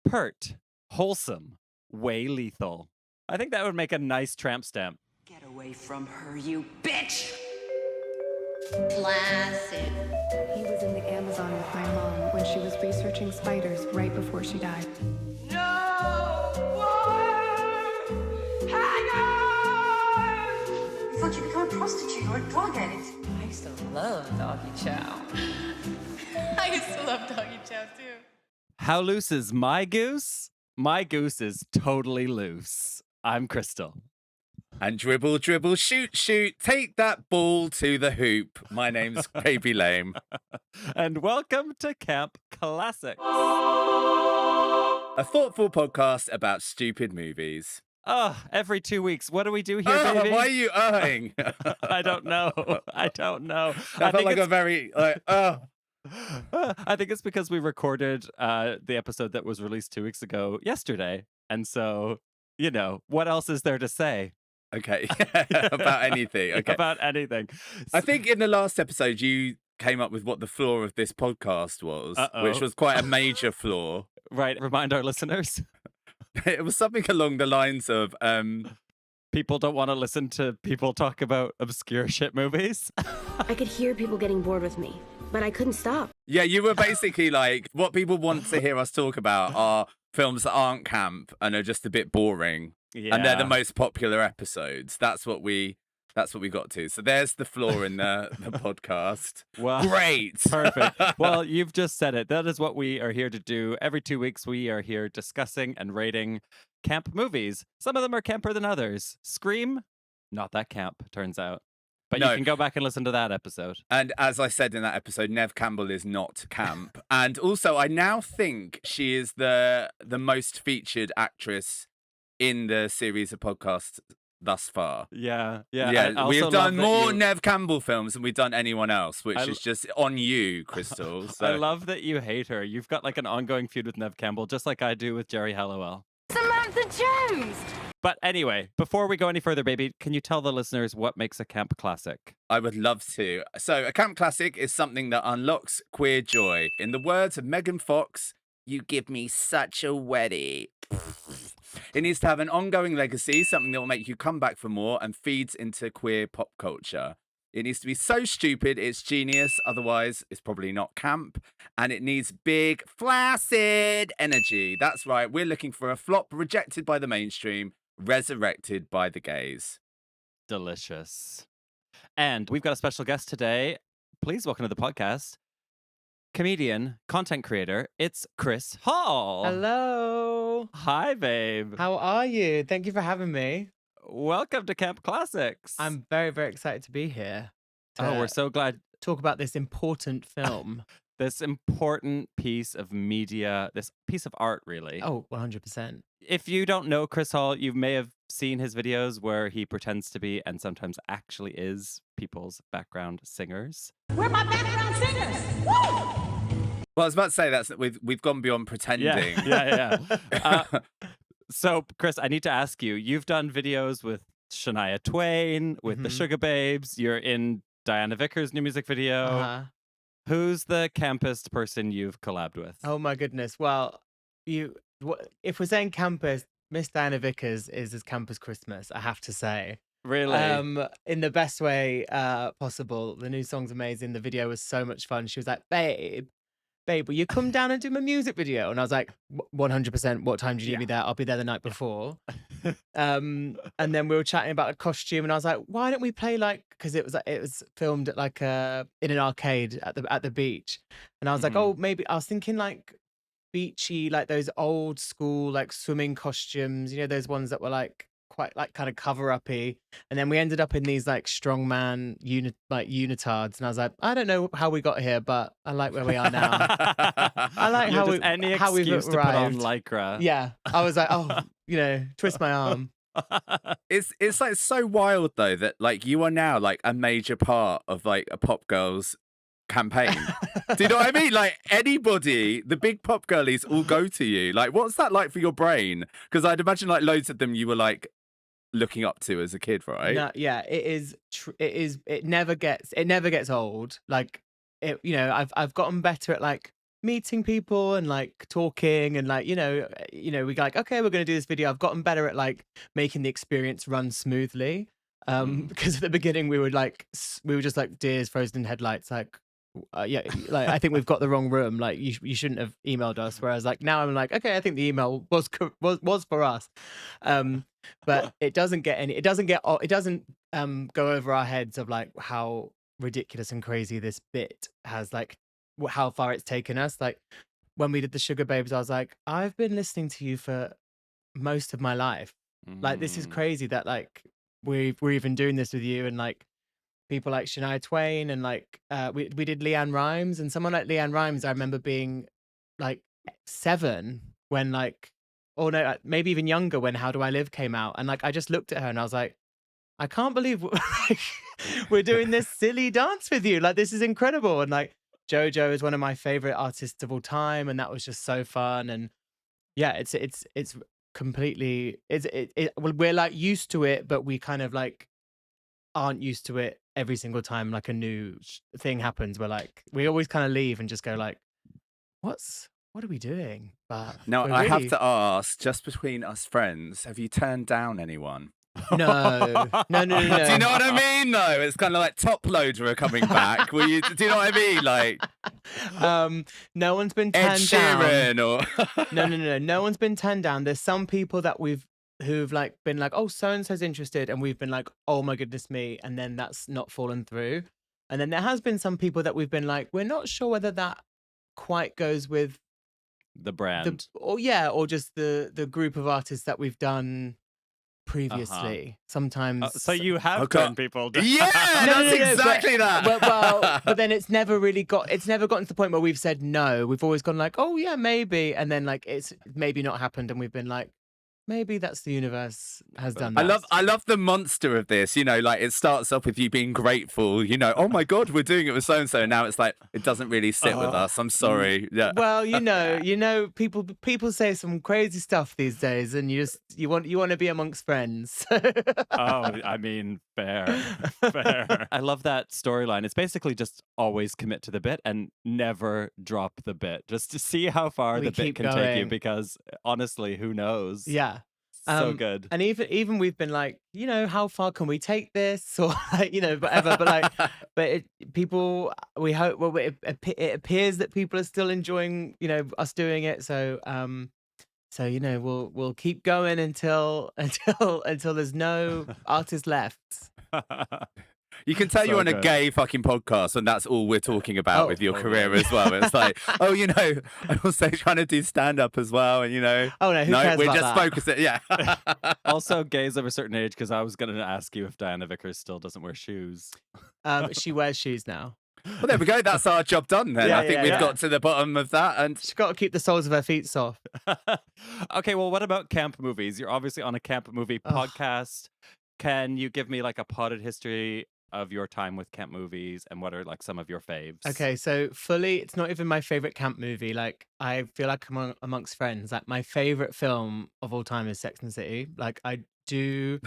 Pert, wholesome, way lethal. I think that would make a nice tramp stamp. Get away from her, you bitch! Classic. He was in the Amazon with my mom when she was researching spiders right before she died. No more hangers! You thought you'd become a prostitute or a drug addict. I used to love doggy chow. I used to love doggy chow too. How loose is my goose? My goose is totally loose. I'm Crystal. And dribble, dribble, shoot, shoot, take that ball to the hoop. My name's Baby Lame. And welcome to Camp Classics. A thoughtful podcast about stupid movies. Oh, every 2 weeks. What do we do here, baby? Why are you earning? I don't know. I don't know. That felt like a very, I think it's because we recorded the episode that was released 2 weeks ago yesterday. And so, what else is there to say? Okay, about anything. Okay. About anything. I think in the last episode, you came up with what the flaw of this podcast was, which was quite a major flaw. Right. Remind our listeners. It was something along the lines of... people don't want to listen to people talk about obscure shit movies. I could hear people getting bored with me, but I couldn't stop. Yeah, you were basically like, what people want to hear us talk about are films that aren't camp and are just a bit boring. Yeah. And they're the most popular episodes. That's what we got to. So there's the flaw in the podcast. Well, great. Perfect. Well, you've just said it. That is what we are here to do. Every 2 weeks, we are here discussing and rating camp movies. Some of them are camper than others. Scream, not that camp, turns out. But you can go back and listen to that episode. And as I said in that episode, Neve Campbell is not camp. And also, I now think she is the most featured actress in the series of podcasts thus far. Yeah. We've done more Neve Campbell films than we've done anyone else, which is just on you, Crystal. So. I love that you hate her. You've got like an ongoing feud with Neve Campbell, just like I do with Jerry Halliwell. Samantha Jones! But anyway, before we go any further, baby, can you tell the listeners what makes a camp classic? I would love to. So a camp classic is something that unlocks queer joy. In the words of Megan Fox, you give me such a wetty. It needs to have an ongoing legacy, something that will make you come back for more and feeds into queer pop culture. It needs to be so stupid, it's genius. Otherwise, it's probably not camp. And it needs big, flaccid energy. That's right. We're looking for a flop rejected by the mainstream, resurrected by the gays. Delicious. And we've got a special guest today. Please welcome to the podcast. Comedian, content creator, it's Chris Hall. Hello. Hi, babe. How are you? Thank you for having me. Welcome to Camp Classics. I'm very, very excited to be here. We're so glad. Talk about this important film. This important piece of media, this piece of art, really. Oh, 100%. If you don't know Chris Hall, you may have seen his videos where he pretends to be, and sometimes actually is, people's background singers. We're my background singers! Woo! Well, I was about to say we've gone beyond pretending. Yeah. So, Chris, I need to ask you, you've done videos with Shania Twain, with the Sugar Babes. You're in Diana Vickers' new music video. Uh-huh. Who's the campest person you've collabed with? Oh, my goodness. Well, if we're saying campus, Miss Diana Vickers is as camp as Christmas, I have to say. Really? In the best way possible. The new song's amazing. The video was so much fun. She was like, babe, will you come down and do my music video? And I was like, 100%. What time do you need me there? I'll be there the night before. And then we were chatting about a costume, and I was like, why don't we play because it was filmed at in an arcade at the beach. And I was like, oh, maybe I was thinking beachy, those old school swimming costumes, those ones that were quite kind of cover-uppy. And then we ended up in these strongman unitards, and I was like, I don't know how we got here, but I like where we are now. I like how we've to put on lycra. Yeah, I was like, twist my arm. It's so wild though that you are now a major part of a pop girls campaign. Do you know what I mean? Anybody, the big pop girlies all go to you. What's that like for your brain? Because I'd imagine loads of them you were looking up to as a kid, right? No, yeah, it is. It never gets old. I've gotten better at meeting people and like talking and like, we like, okay, we're going to do this video. I've gotten better at like making the experience run smoothly. Because at the beginning we were just like deers frozen in headlights, like, yeah, like I think we've got the wrong room. Like you shouldn't have emailed us. Whereas like now I'm like, okay, I think the email was for us. But it doesn't go over our heads of like how ridiculous and crazy this bit has, like how far it's taken us. Like when we did the Sugar Babes, I was like, I've been listening to you for most of my life. Like this is crazy that like we're even doing this with you, and like people like Shania Twain, and like we did Leanne Rimes, and someone like Leanne Rimes I remember being like 7 when like, or no, maybe even younger when How Do I Live came out, and like I just looked at her and I was like, I can't believe we're doing this silly dance with you. Like this is incredible. And like JoJo is one of my favorite artists of all time, and that was just so fun. And yeah, it's completely we're like used to it, but we kind of like aren't used to it every single time like a new thing happens. We're like, we always kind of leave and just go like, what are we doing? But Now, we're I have really- to ask, just between us friends, have you turned down anyone? no. Do you know what I mean? Though it's kind of like Top Loader are coming back. Do you know what I mean? Like No one's been Ed turned down. Sheeran or No one's been turned down. There's some people that who've like been like, oh, so and so's interested, and we've been like, oh my goodness me, and then that's not fallen through. And then there has been some people that we've been like, we're not sure whether that quite goes with The brand. or just the group of artists that we've done previously. Sometimes So you have Okay. turned people down. yeah, that's exactly but, that. but then it's never gotten to the point where we've said no. We've always gone like, oh yeah, maybe, and then like it's maybe not happened, and we've been like, maybe that's the universe has done that. I love the monster of this. You know, like it starts off with you being grateful. You know, oh my god, we're doing it with so and so. Now it's like it doesn't really sit with us. I'm sorry. Yeah. Well, people say some crazy stuff these days, and you want to be amongst friends. Oh, I mean, fair. I love that storyline. It's basically just always commit to the bit and never drop the bit, just to see how far We the bit keep can take you. going. Because honestly, who knows? Yeah. So good. And even we've been like, how far can we take this, or like, whatever. But like, people, we hope. Well, it appears that people are still enjoying, us doing it. So, we'll keep going until there's no artist left. You can tell So you're on a good. gay fucking podcast, and that's all we're talking about Oh, with your oh, career really? as well. It's like, I'm also trying to do stand up as well, and Oh no, who cares we're about just that? focusing. Yeah. Also, gays of a certain age, because I was going to ask you if Diana Vickers still doesn't wear shoes. She wears shoes now. Well, there we go. That's our job done then. Yeah, I think yeah, we've yeah. got to the bottom of that. And She's got to keep the soles of her feet soft. Okay, well, what about camp movies? You're obviously on a camp movie Ugh. podcast. Can you give me like a potted history of your time with camp movies, and what are like some of your faves? Okay, so fully, it's not even my favorite camp movie. Like, I feel like amongst friends, like my favorite film of all time is Sex and the City. Like, I do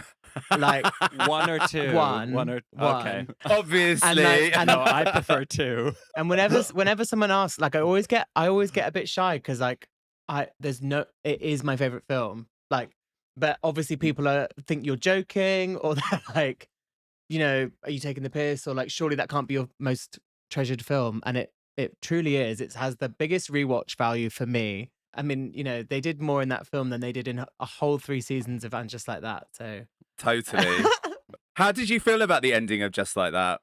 like One or two? One. Okay. obviously, And No, I prefer two. And whenever someone asks, like I always get a bit shy because like it is my favorite film. Like, but obviously people think you're joking, or they're like, are you taking the piss, or like surely that can't be your most treasured film, and it truly is. It has the biggest rewatch value for me. I mean, they did more in that film than they did in a whole 3 seasons of And Just Like That. So totally. How did you feel about the ending of Just Like That?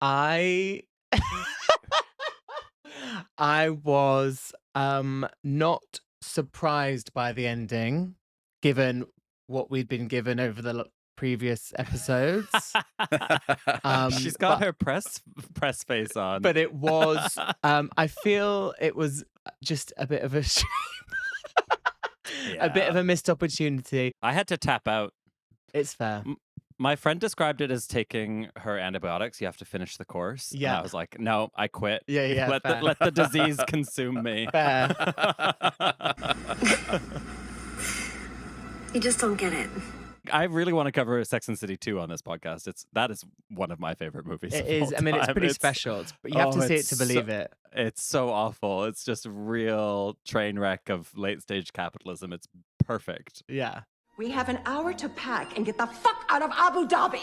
I was not surprised by the ending, given what we'd been given over the previous episodes. She's got but- her press face on. But it was, I feel it was just a bit of a shame. A bit of a missed opportunity. I had to tap out. It's fair. My friend described it as taking her antibiotics. You have to finish the course. And Yeah. I was like, no, I quit. Yeah, fair. let the disease consume me. Fair. You just don't get it. I really want to cover Sex and the City 2 on this podcast. That is one of my favorite movies. It of is. all I mean, it's time. pretty special. But you have to see it it's to believe it. It's so awful. It's just a real train wreck of late stage capitalism. It's perfect. Yeah. We have an hour to pack and get the fuck out of Abu Dhabi.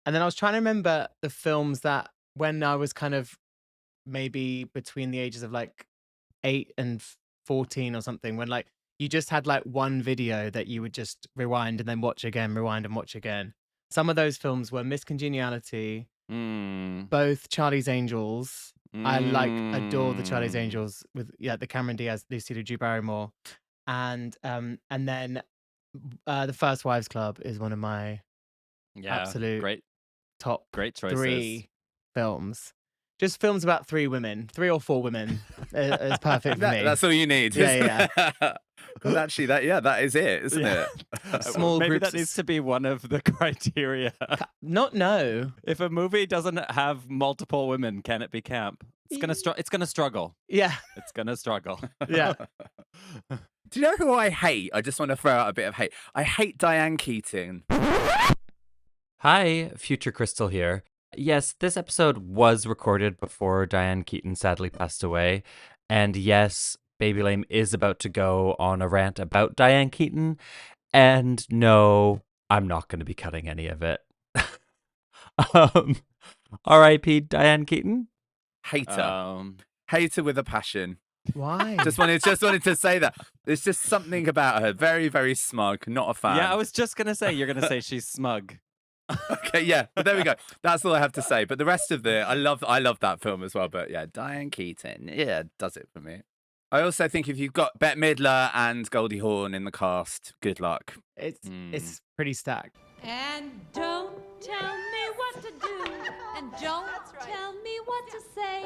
And then I was trying to remember the films that when I was kind of maybe between the ages of like 8 and 14 or something, when like you just had like one video that you would just rewind and then watch again, rewind and watch again. Some of those films were Miss Congeniality, Mm. both Charlie's Angels. I like adore the Charlie's Mm. Angels with the Cameron Diaz, Lucy Drew Barrymore, and then the First Wives Club is one of my Yeah. absolute Great. top Great choices. 3 films. Just films about 3 women, 3 or 4 women is perfect for me. That's all you need. Yeah, Well, actually, that is it, isn't it? Small Maybe groups that needs to be one of the criteria. No. If a movie doesn't have multiple women, can it be camp? It's gonna struggle. Yeah, It's gonna struggle. yeah. Do you know who I hate? I just want to throw out a bit of hate. I hate Diane Keaton. Hi, Future Crystal here. Yes, this episode was recorded before Diane Keaton sadly passed away. And yes, Baby Lame is about to go on a rant about Diane Keaton. And no, I'm not going to be cutting any of it. R.I.P. Diane Keaton. Hater. Hater with a passion. Why? Just wanted to say that. There's just something about her. Very, very smug. Not a fan. Yeah, I was just gonna say you're gonna say she's smug. Okay, yeah. But there we go. That's all I have to say. But the rest of I love that film as well. But yeah, Diane Keaton, yeah, does it for me. I also think if you've got Bette Midler and Goldie Hawn in the cast, good luck. It's pretty stacked. And don't tell me what to do, and don't tell me what to say.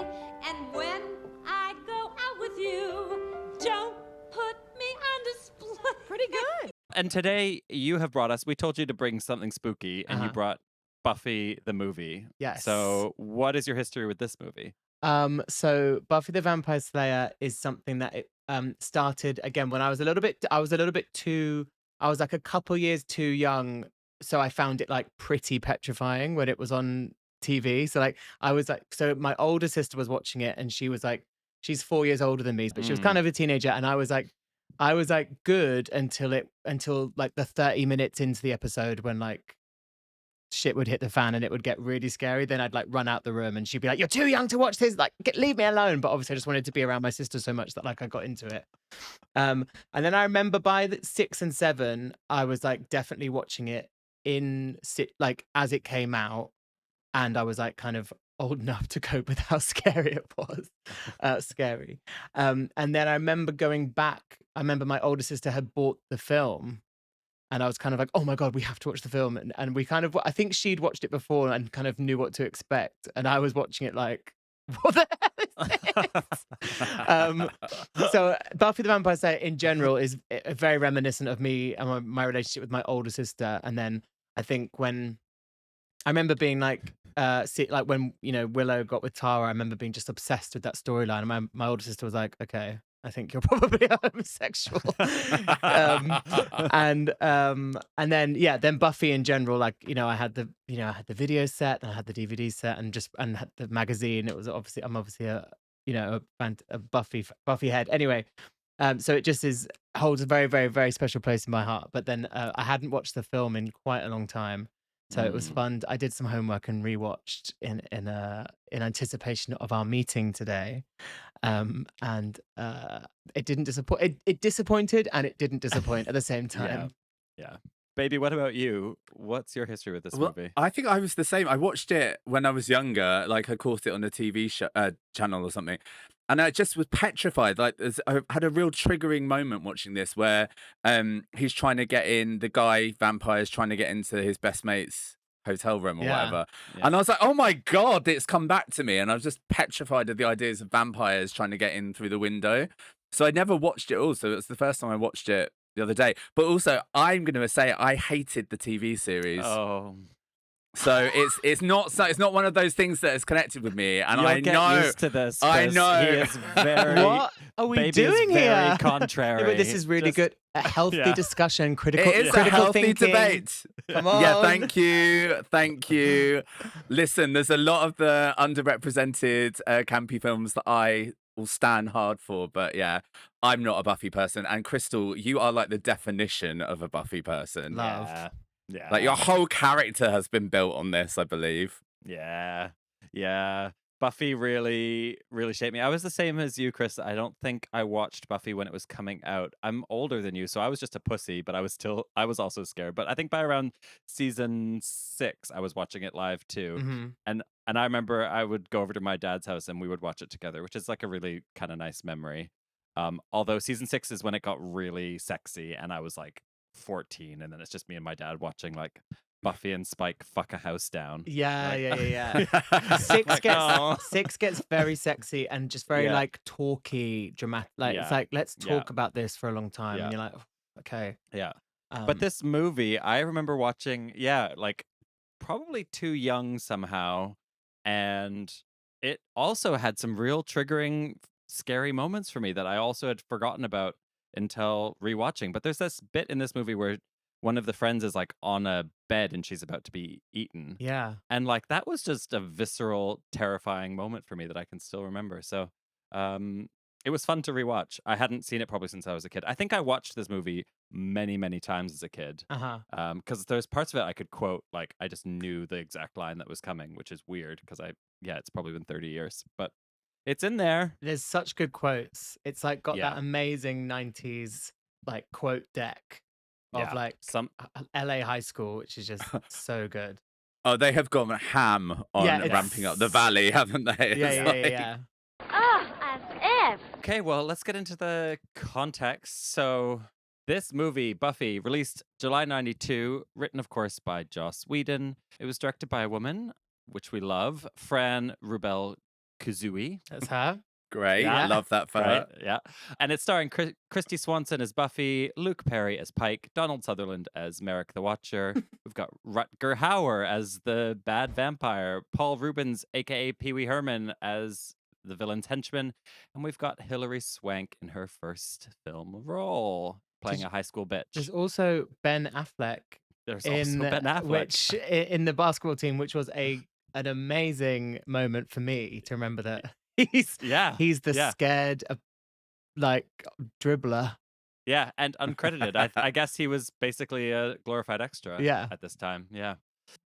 And when I go out with you, don't put me on display. Pretty good. And today you have brought us. We told you to bring something spooky, and you Uh-huh. brought Buffy the movie. Yes. So, what is your history with this movie? So Buffy the Vampire Slayer is something that it started again when I was a little bit too, I was like a couple years too young, so I found it like pretty petrifying when it was on TV. So like I was like, so my older sister was watching it and she was like, she's 4 years older than me, but she was kind of a teenager, and I was like good until like the 30 minutes into the episode when like shit would hit the fan and it would get really scary. Then I'd like run out the room and she'd be like, "You're too young to watch this. Like, leave me alone." But obviously, I just wanted to be around my sister so much that like I got into it. And then I remember by 6 and 7, I was like definitely watching it like as it came out, and I was like kind of old enough to cope with how scary it was. Scary. And then I remember going back. I remember my older sister had bought the film. And I was kind of like, "Oh my God, we have to watch the film." And we kind of, I think she'd watched it before and kind of knew what to expect. And I was watching it like, what the hell is this? So Buffy the Vampire Slayer in general is very reminiscent of me and my relationship with my older sister. And then I think when, I remember being like, like when, Willow got with Tara, I remember being just obsessed with that storyline. And my older sister was like, "Okay, I think you're probably homosexual." And then Buffy in general, like, I had the video set and I had the DVD set and had the magazine. It was obviously, I'm obviously a Buffy head. Anyway, so it just holds a very, very, very special place in my heart. But then I hadn't watched the film in quite a long time. So it was fun. I did some homework and rewatched in anticipation of our meeting today, and it didn't disappoint. It disappointed and it didn't disappoint at the same time. Yeah. Baby, what about you? What's your history with this movie? I think I was the same. I watched it when I was younger, like I caught it on a TV channel or something. And I just was petrified. Like I had a real triggering moment watching this where he's trying to get in, the guy, vampire's trying to get into his best mate's hotel room or whatever. Yeah. And I was like, "Oh my God, it's come back to me." And I was just petrified of the ideas of vampires trying to get in through the window. So I never watched it all. So it's the first time I watched it the other day. But also, I'm going to say I hated the TV series. Oh. So it's not one of those things that is connected with me, and You'll I get know used to this. I Chris. know. He is very. What are we Baby doing is very here? contrary. No, but this is really Just- good. A healthy yeah. discussion, It critical, is a critical healthy thinking. debate. Come on. Yeah, thank you. Listen, there's a lot of the underrepresented campy films that I will stand hard for, but yeah, I'm not a Buffy person. And Crystal, you are like the definition of a Buffy person. Love. Yeah. Like your whole character has been built on this, I believe. Yeah. Buffy really, really shaped me. I was the same as you, Chris. I don't think I watched Buffy when it was coming out. I'm older than you, so I was just a pussy, but I was also scared. But I think by around season 6, I was watching it live too. Mm-hmm. And I remember I would go over to my dad's house and we would watch it together, which is like a really kind of nice memory. Although season 6 is when it got really sexy and I was like 14, and then it's just me and my dad watching like Buffy and Spike fuck a house down. Yeah. Like- Six Like, gets oh. six gets very sexy and just very Yeah. like talky, dramatic. Like it's Yeah. like let's Yeah. talk about this for a long time, Yeah. and you're like, "Oh, okay. Yeah. Um, But this movie, I remember watching, like probably too young somehow. And it also had some real triggering, scary moments for me that I also had forgotten about until rewatching. But there's this bit in this movie where one of the friends is like on a bed and she's about to be eaten. yeah, And like that was just a visceral, terrifying moment for me that I can still remember. So it was fun to rewatch. I hadn't seen it probably since I was a kid. I think I watched this movie many, many times as a kid. Because there's parts of it I could quote, like I just knew the exact line that was coming, which is weird because it's probably been 30 years, but it's in there. there's such good quotes. It's like got Yeah. that amazing '90s like quote deck of Yeah. like Some LA high school, which is just so good. Oh, they have gone ham on Yeah, it's- ramping up the valley, haven't they? Yeah, It's yeah, like- yeah. Okay, well, let's get into the context. So, this movie, Buffy, released July 92, written, of course, by Joss Whedon. It was directed by a woman, which we love, Fran Rubel Kuzui. That's her. Great. Yeah. Love that for her. Right? Yeah. And it's starring Christy Swanson as Buffy, Luke Perry as Pike, Donald Sutherland as Merrick the Watcher. We've got Rutger Hauer as the bad vampire, Paul Rubens, aka Pee Wee Herman, as the villain's henchman, and we've got Hilary Swank in her first film role, playing a high school bitch. There's also Ben Affleck There's in also Ben Affleck. which in the basketball team, which was an amazing moment for me to remember that he's the yeah. scared like dribbler. Yeah, and uncredited. I guess he was basically a glorified extra Yeah. at this time. Yeah.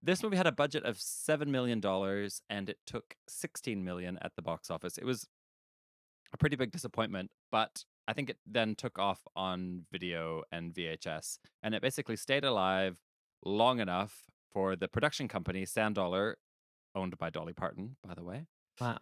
This movie had a budget of $7 million and it took $16 million at the box office. It was a pretty big disappointment, but I think it then took off on video and VHS, and it basically stayed alive long enough for the production company, Sandollar, owned by Dolly Parton, by the way, Wow.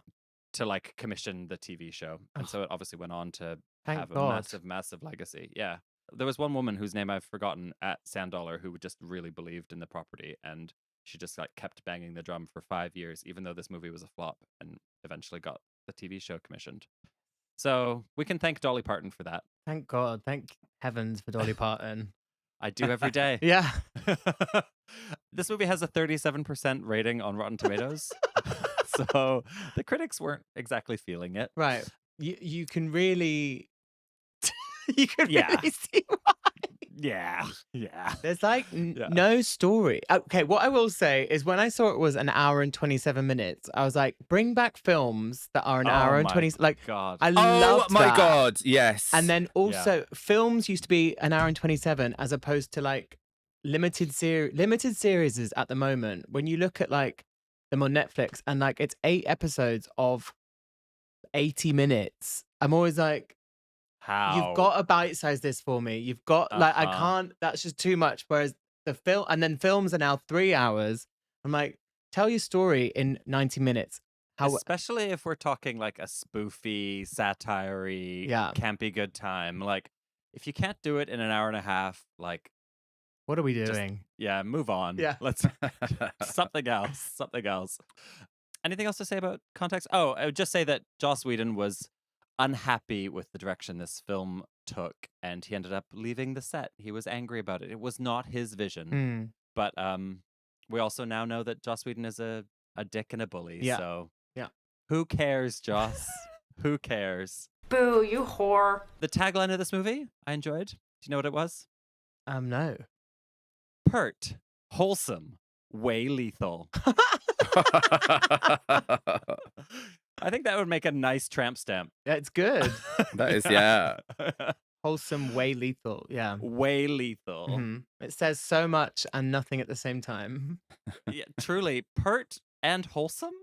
to like commission the TV show. And so it obviously went on to Thank have a God. massive legacy. Yeah. There was one woman whose name I've forgotten at Sandollar who just really believed in the property, and she just like kept banging the drum for 5 years, even though this movie was a flop, and eventually got the TV show commissioned. So we can thank Dolly Parton for that. Thank God. Thank heavens for Dolly Parton. I do every day. Yeah. This movie has a 37% rating on Rotten Tomatoes. So the critics weren't exactly feeling it. Right. You can really you can Yeah. really see why. Yeah. There's like Yeah. no story. Okay, what I will say is when I saw it was an hour and 27 minutes, I was like, bring back films that are an hour and 20. Like, God. I Oh love my that. God. Yes. And then also, films used to be an hour and 27 as opposed to like limited series at the moment. When you look at like them on Netflix and like it's 8 episodes of 80 minutes, I'm always like, How? you've got to bite-size this for me. You've got like I Uh-huh. can't. That's just too much. Whereas the film and then films are now 3 hours. I'm like, tell your story in 90 minutes. How Especially if we're talking like a spoofy, satire-y, Yeah. campy good time. Like, if you can't do it in an hour and a half, like, what are we just- doing? yeah, move on. Yeah. Let's something else. Anything else to say about context? Oh, I would just say that Joss Whedon was unhappy with the direction this film took, and he ended up leaving the set. He was angry about it. It was not his vision. Hmm. But We also now know that Joss Whedon is a dick and a bully. Yeah. So Yeah. who cares, Joss? Who cares? Boo, you whore. The tagline of this movie I enjoyed. Do you know what it was? No. Pert, wholesome, way lethal. I think that would make a nice tramp stamp. Yeah, it's good. That is, yeah. Wholesome, way lethal. Yeah. Way lethal. Mhm. It says so much and nothing at the same time. Yeah, truly, pert and wholesome.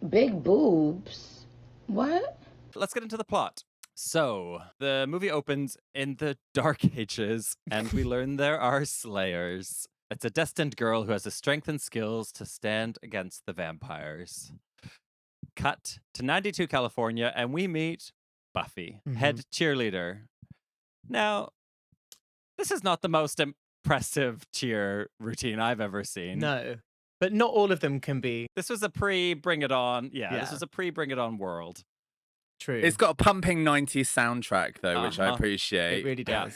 Big boobs. What? Let's get into the plot. So, the movie opens in the Dark Ages, and we learn there are slayers. It's a destined girl who has the strength and skills to stand against the vampires. Cut to 92 California, and we meet Buffy, head cheerleader. Now, this is not the most impressive cheer routine I've ever seen. No. But not all of them can be This was a pre-Bring It On. This Yeah. was a pre-Bring It On world. true. It's got a pumping 90s soundtrack, though, which I Uh-huh. appreciate. It really Yeah.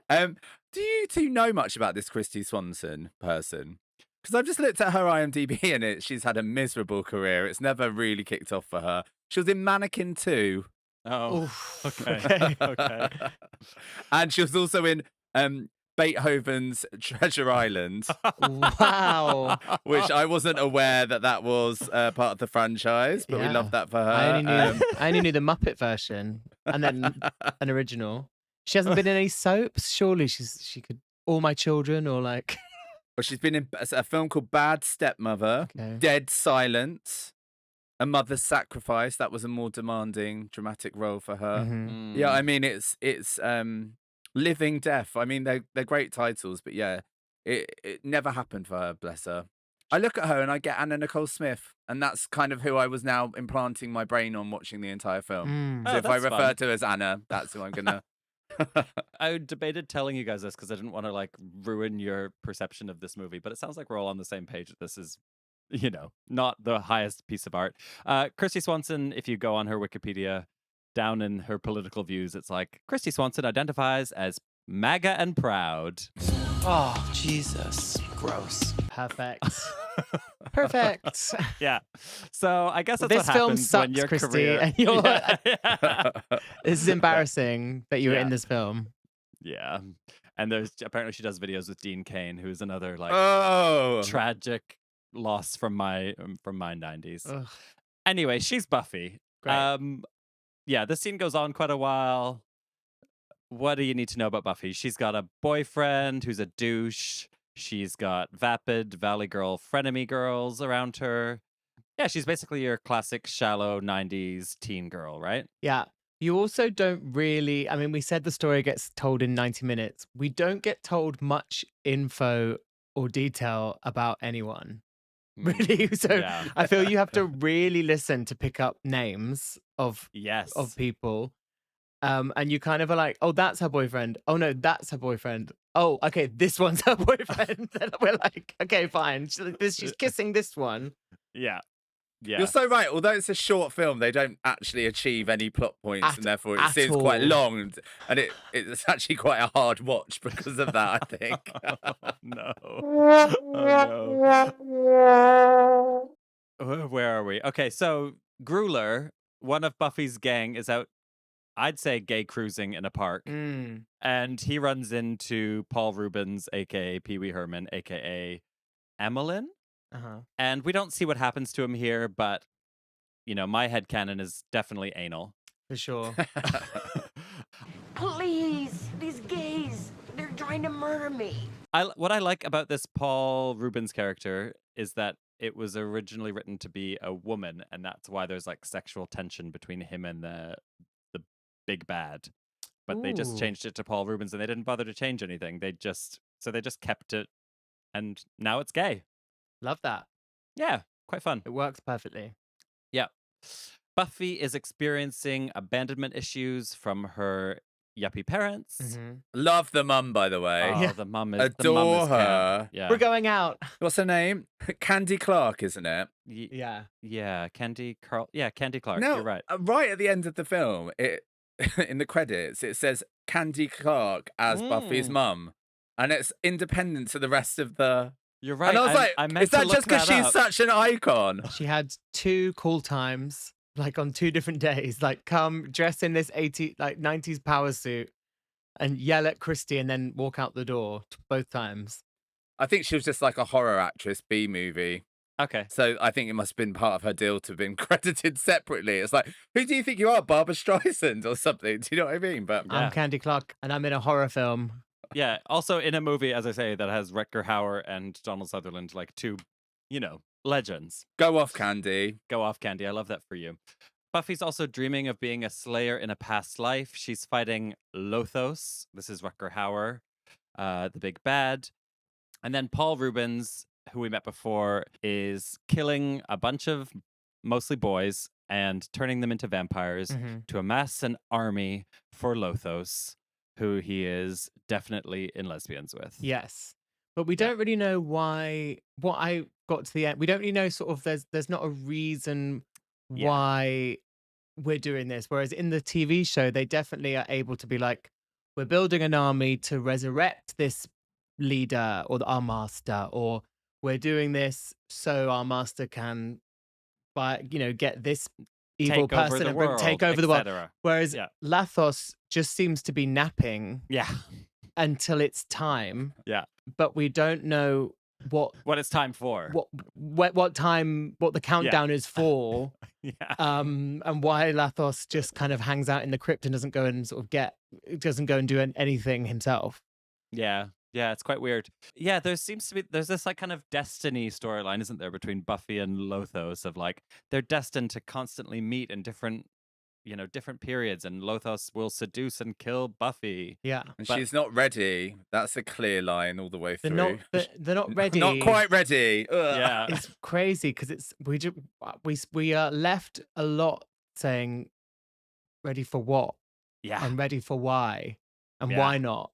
does. Do you two know much about this Christy Swanson person? Because I've just looked at her IMDb and she's had a miserable career. It's never really kicked off for her. She was in Mannequin 2. Oh, Oof. okay. Okay. And she was also in Beethoven's Treasure Island, Wow. which I wasn't aware that was part of the franchise, but we Yeah. love that for her. I only knew the Muppet version and then an original. She hasn't been in any soaps. Surely she could. All My Children or like. Well, she's been in a film called Bad Stepmother, Okay. Dead Silence, A Mother's Sacrifice. That was a more demanding, dramatic role for her. Mhm. Yeah, I mean it's Living Death. I mean they're great titles, but yeah, it never happened for her. Bless her. I look at her and I get Anna Nicole Smith, and that's kind of who I was now implanting my brain on watching the entire film. Mm. So Oh, if I that's refer fun. to her as Anna, that's who I'm gonna. I debated telling you guys this because I didn't want to like ruin your perception of this movie, but it sounds like we're all on the same page. This is, not the highest piece of art. Christy Swanson, if you go on her Wikipedia, down in her political views, it's like Christy Swanson identifies as MAGA and proud. Oh, Jesus. Gross. Perfect. Perfect. Yeah. So I guess that's This what film happens when sucks, your Christy, career. and you're yeah. This is embarrassing that you were in Yeah. this film. Yeah. And there's apparently she does videos with Dean Cain, who is another like Oh, tragic loss from my 90s. Ugh, Anyway, she's Buffy. great. Yeah, this scene goes on quite a while. What do you need to know about Buffy? She's got a boyfriend who's a douche. She's got vapid Valley Girl frenemy girls around her. Yeah, she's basically your classic shallow 90s teen girl, right? Yeah. You also don't really, I mean, we said the story gets told in 90 minutes. We don't get told much info or detail about anyone, really. So Yeah. I feel you have to really listen to pick up names of Yes. people. And you kind of are like, oh, that's her boyfriend. Oh, no, that's her boyfriend. Oh, okay, this one's her boyfriend. And we're like, okay, fine. She's kissing this one. Yeah. Yeah. You're so right. Although it's a short film, they don't actually achieve any plot points, At- and therefore it at seems quite all. long, and it's actually quite a hard watch because of that, I think. No. Oh, no. Where are we? Okay, so Gruler, one of Buffy's gang, is out, I'd say, gay cruising in a park. Mm. And he runs into Paul Rubens, aka Pee Wee Herman, aka Emmeline. Uh-huh. And we don't see what happens to him here, but my headcanon is definitely anal. For sure. Please, these gays, they're trying to murder me. What I like about this Paul Rubens character is that it was originally written to be a woman, and that's why there's like sexual tension between him and the big bad. But they just Ooh. changed it to Paul Rubens, and they didn't bother to change anything. They just kept it, and now it's gay. Love that. Yeah, quite fun. It works perfectly. Yeah. Buffy is experiencing abandonment issues from her yuppie parents. Mhm. Love the mum, by the way. Oh, Yeah. the mum is Adore camp. her. Yeah. We're going out. What's her name? Candy Clark, isn't it? Yeah. Yeah, Candy Clark. No, You're right. right at the end of the film, it in the credits it says Candy Clark as Buffy's Mm. mum, and it's independent to the rest of the You're right. And I was like, I meant is to that look just because that she's up. such an icon? She had 2 call times, like on 2 different days. Like, come dress in this 90s power suit and yell at Christy and then walk out the door both times. I think she was just like a horror actress, B movie. Okay. So I think it must have been part of her deal to have been credited separately. It's like, who do you think you are, Barbara Streisand or something? Do you know what I mean? But Yeah. I'm Candy Clark and I'm in a horror film. Yeah. Also in a movie, as I say, that has Rutger Hauer and Donald Sutherland, like 2, legends. go off, Candy. Go off, Candy. I love that for you. Buffy's also dreaming of being a Slayer in a past life. She's fighting Lothos. This is Rutger Hauer, the big bad. And then Paul Rubens, who we met before, is killing a bunch of mostly boys and turning them into vampires to amass an army for Lothos, who he is definitely in lesbians with. Yes. But we don't really know why. What I got to the end, we don't really know sort of there's not a reason Yeah. why we're doing this. Whereas in the TV show, they definitely are able to be like, we're building an army to resurrect this leader or our master, or we're doing this so our master can get this evil Take over person the and world, take over the world. etc. Whereas Yeah. Lathos just seems to be napping Yeah. until it's time, Yeah. but we don't know what It's time for. what time, what the countdown is for. Yeah. And why Lathos just kind of hangs out in the crypt and doesn't go and doesn't go and do anything himself. Yeah. Yeah, it's quite weird. Yeah, there's this like kind of destiny storyline, isn't there, between Buffy and Lothos of like they're destined to constantly meet in different periods, and Lothos will seduce and kill Buffy. Yeah. And But- she's not ready. That's a clear line all the way They're through. they're not ready. Not quite ready. Ugh. Yeah. It's crazy because we are left a lot saying ready for what Yeah. and ready for why and Yeah. why not.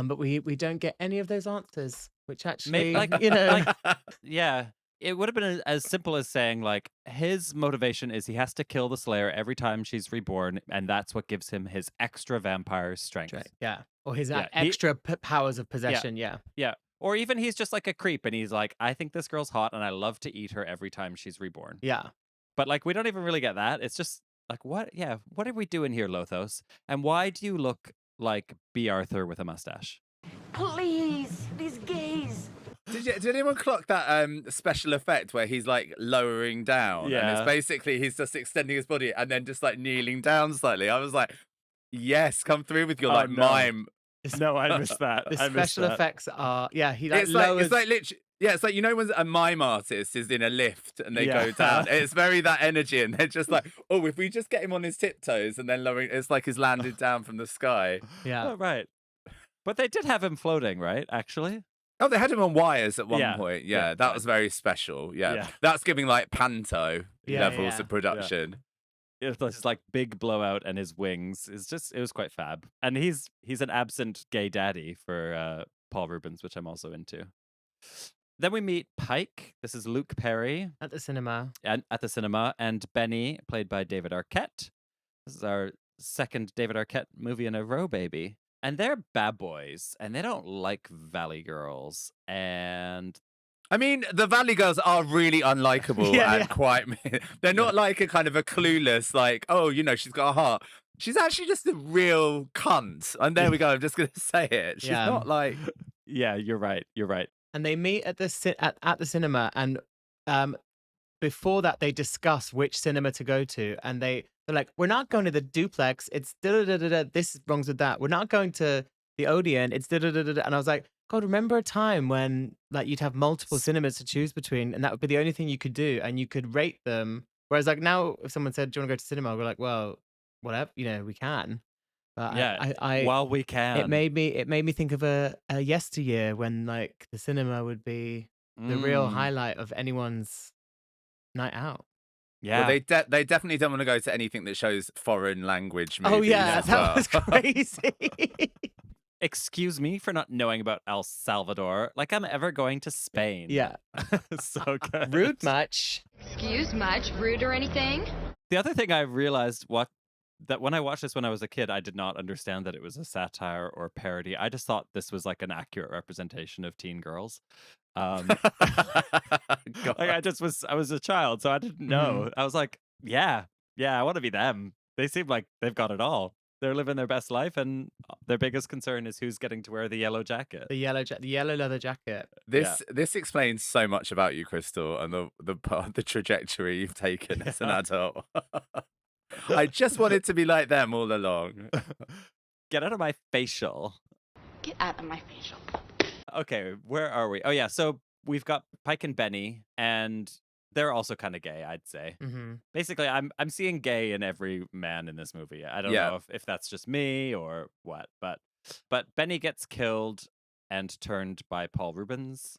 But we don't get any of those answers, which actually, like- like, Yeah. It would have been as simple as saying, like, his motivation is he has to kill the Slayer every time she's reborn, and that's what gives him his extra vampire strength. yeah, or his Yeah, extra powers of possession. Yeah. Yeah. Or even he's just like a creep and he's like, I think this girl's hot and I love to eat her every time she's reborn. Yeah. But like, we don't even really get that. It's just like, what are we doing here, Lothos? And why do you look like B. Arthur with a mustache? Please, these gays. Did anyone clock that special effect where he's like lowering down? And Yeah. it's basically he's just extending his body and then just like kneeling down slightly. I was like, yes, come through with your Oh, like no. mime. No, I missed that. The I missed special that. effects are he like It's lowers. like literally, yeah, it's like, when a mime artist is in a lift and they Yeah. go down. It's very that energy, and they're just like, oh, if we just get him on his tiptoes and then lowering, it's like he's landed down from the sky. Yeah. Oh, right. But they did have him floating, right? Actually. Oh, they had him on wires at one Yeah. point. Yeah, Yeah, that right. was very special. Yeah. Yeah. That's giving like panto Yeah, levels yeah. of production. It was this like big blowout and his wings. It was quite fab. And he's an absent gay daddy for Paul Rubens, which I'm also into. Then we meet Pike. This is Luke Perry At the cinema. and at the cinema, and Benny, played by David Arquette. This is our second David Arquette movie in a row, baby. And they're bad boys, and they don't like Valley girls. And I mean, the Valley Girls are really unlikable Yeah, and yeah. quite. They're not like a kind of a clueless, like, oh, she's got a heart. She's actually just a real cunt. And there we go. I'm just going to say it. She's Yeah. not like. yeah, you're right. You're right. And they meet at the at the cinema, and before that they discuss which cinema to go to, and they're like, we're not going to the duplex, it's da-da-da-da-da, this wrongs with that, we're not going to the Odeon, it's da-da-da-da-da. And I was like, God, remember a time when like you'd have multiple cinemas to choose between, and that would be the only thing you could do, and you could rate them. Whereas like now, if someone said, do you want to go to cinema, we're like, well, whatever, we can. But Yeah, I while we can. it made me think of a yesteryear when like the cinema would be the real Mm, highlight of anyone's night out. Yeah. Well, they definitely don't want to go to anything that shows foreign language movies. Oh yeah, as that well. was crazy. Excuse me for not knowing about El Salvador. Like I'm ever going to Spain. Yeah. So good. Rude much. Excuse much, rude or anything? The other thing I realized that when I watched this when I was a kid, I did not understand that it was a satire or parody. I just thought this was like an accurate representation of teen girls. Like I was a child, so I didn't know. I was like, yeah, I want to be them. They seem like they've got it all. They're living their best life, and their biggest concern is who's getting to wear the yellow jacket. The yellow leather jacket. This explains so much about you, Crystal, and the trajectory you've taken as an adult. I just wanted to be like them all along. Get out of my facial. Get out of my facial. Okay, where are we? Oh yeah, so we've got Pike and Benny, and they're also kind of gay, I'd say. Basically, I'm seeing gay in every man in this movie. I don't know if that's just me or what, but Benny gets killed and turned by Paul Rubens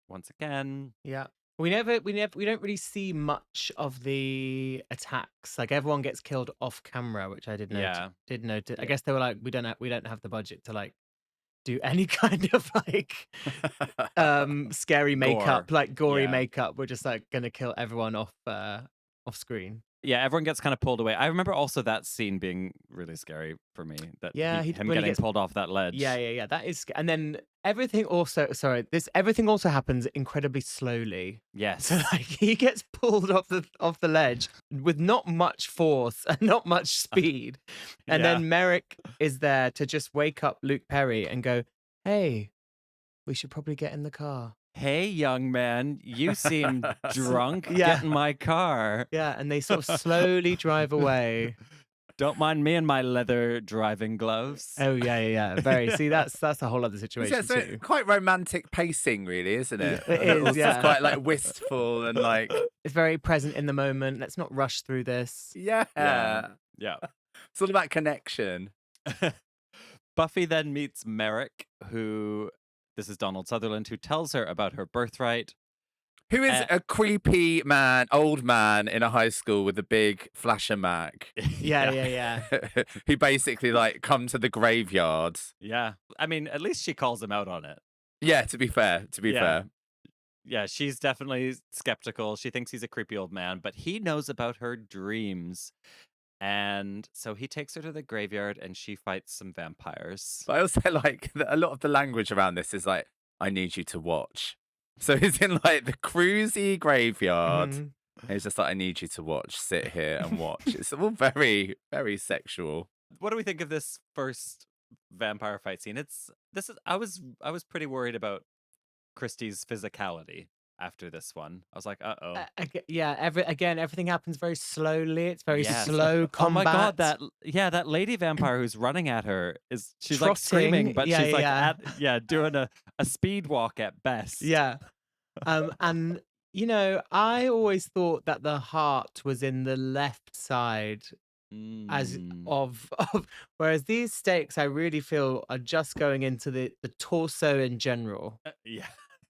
once again. Yeah. We don't really see much of the attacks. Like everyone gets killed off camera, which I did notice. I guess they were like, we don't have the budget to like do any kind of like scary makeup, like gory makeup. We're just like gonna kill everyone off screen. Yeah, everyone gets kind of pulled away. I remember also that scene being really scary for me. That him getting pulled off that ledge. Yeah. That is, and then everything also happens incredibly slowly. Yes. So like he gets pulled off the ledge with not much force and not much speed, and then Merrick is there to just wake up Luke Perry and go, "Hey, we should probably get in the car." Hey, young man, you seem drunk. Get in my car. Yeah, and they sort of slowly drive away. Don't mind me and my leather driving gloves. Oh yeah. Very. See, that's a whole other situation too. Quite romantic pacing, really, isn't it? It is. It's quite like wistful and like it's very present in the moment. Let's not rush through this. Yeah. It's all about connection. Buffy then meets Merrick, who. This is Donald Sutherland, who tells her about her birthright. Who is a creepy old man in a high school with a big flasher Mac. Yeah. Who basically like come to the graveyard. Yeah. I mean, at least she calls him out on it. Yeah, to be fair. Yeah, she's definitely skeptical. She thinks he's a creepy old man, but he knows about her dreams. And so he takes her to the graveyard and she fights some vampires. But I also like that a lot of the language around this is like, I need you to watch. So it's in like the cruisy graveyard. And it's just like, I need you to watch, sit here and watch. It's all very, very sexual. What do we think of this first vampire fight scene? I was pretty worried about Christie's physicality. After this one, I was like, "Uh-oh." Everything happens very slowly. It's very slow combat. Oh my god, that lady vampire who's running at her she's like screaming, but she's like doing a speed walk at best. Yeah. And you know, I always thought that the heart was in the left side whereas these stakes I really feel are just going into the torso in general.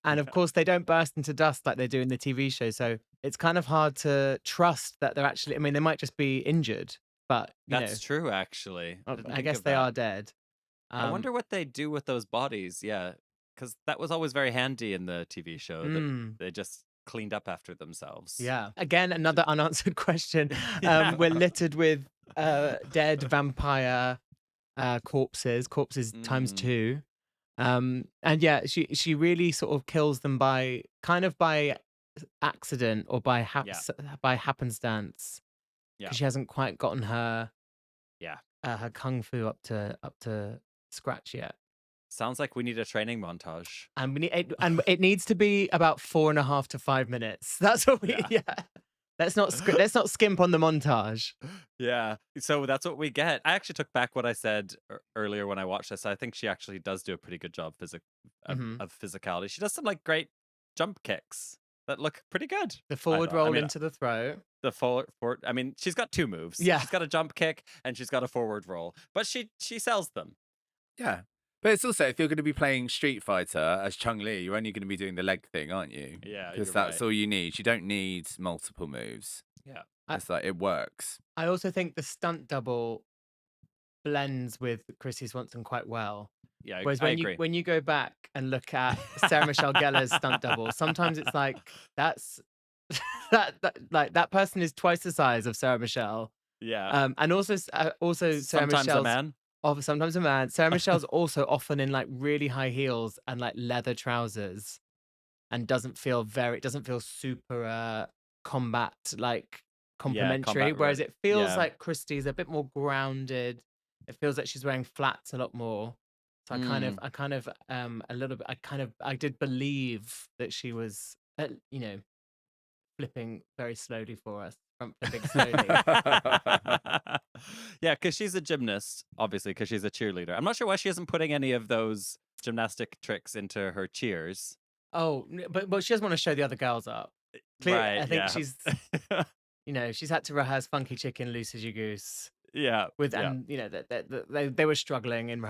And of course, they don't burst into dust like they do in the TV show. So it's kind of hard to trust that they're actually, I mean, they might just be injured, but that's true, actually. I guess they are dead. I wonder what they do with those bodies. Yeah. Because that was always very handy in the TV show. That they just cleaned up after themselves. Yeah. Again, another unanswered question. We're littered with dead vampire corpses times 2. And yeah, she really sort of kills them by accident or by happenstance. Yeah, she hasn't quite gotten her her kung fu up to scratch yet. Sounds like we need a training montage, and it needs to be about 4.5 to 5 minutes. That's what we Let's not skimp on the montage. Yeah. So that's what we get. I actually took back what I said earlier when I watched this. I think she actually does do a pretty good job of physicality. She does some like great jump kicks that look pretty good. The forward roll into the throat. The forward. I mean, she's got 2 moves. Yeah. She's got a jump kick and she's got a forward roll, but she sells them. Yeah. But it's also, if you're going to be playing Street Fighter as Chun-Li, you're only going to be doing the leg thing, aren't you? Yeah, because that's all you need. You don't need multiple moves. Yeah. It's like, it works. I also think the stunt double blends with Chrissy Swanson quite well. Yeah, whereas I agree. When you go back and look at Sarah Michelle Gellar's stunt double, sometimes it's like, that person is twice the size of Sarah Michelle. Yeah. And also Sarah sometimes Michelle's... a man. Sometimes a man. Sarah Michelle's also often in like really high heels and like leather trousers. and doesn't feel super combat like Yeah, complimentary. combat Whereas ready. it feels Yeah. like Christie's a bit more grounded. It feels like she's wearing flats a lot more. So Mm. a little bit, I did believe that she was, flipping very slowly for us, front flipping slowly. Yeah, because she's a gymnast, obviously, because she's a cheerleader. I'm not sure why she isn't putting any of those gymnastic tricks into her cheers. Oh, but she doesn't want to show the other girls up. Right, I think yeah. she's, she's had to rehearse Funky Chicken, Loose as Your Goose. Yeah. And they were struggling in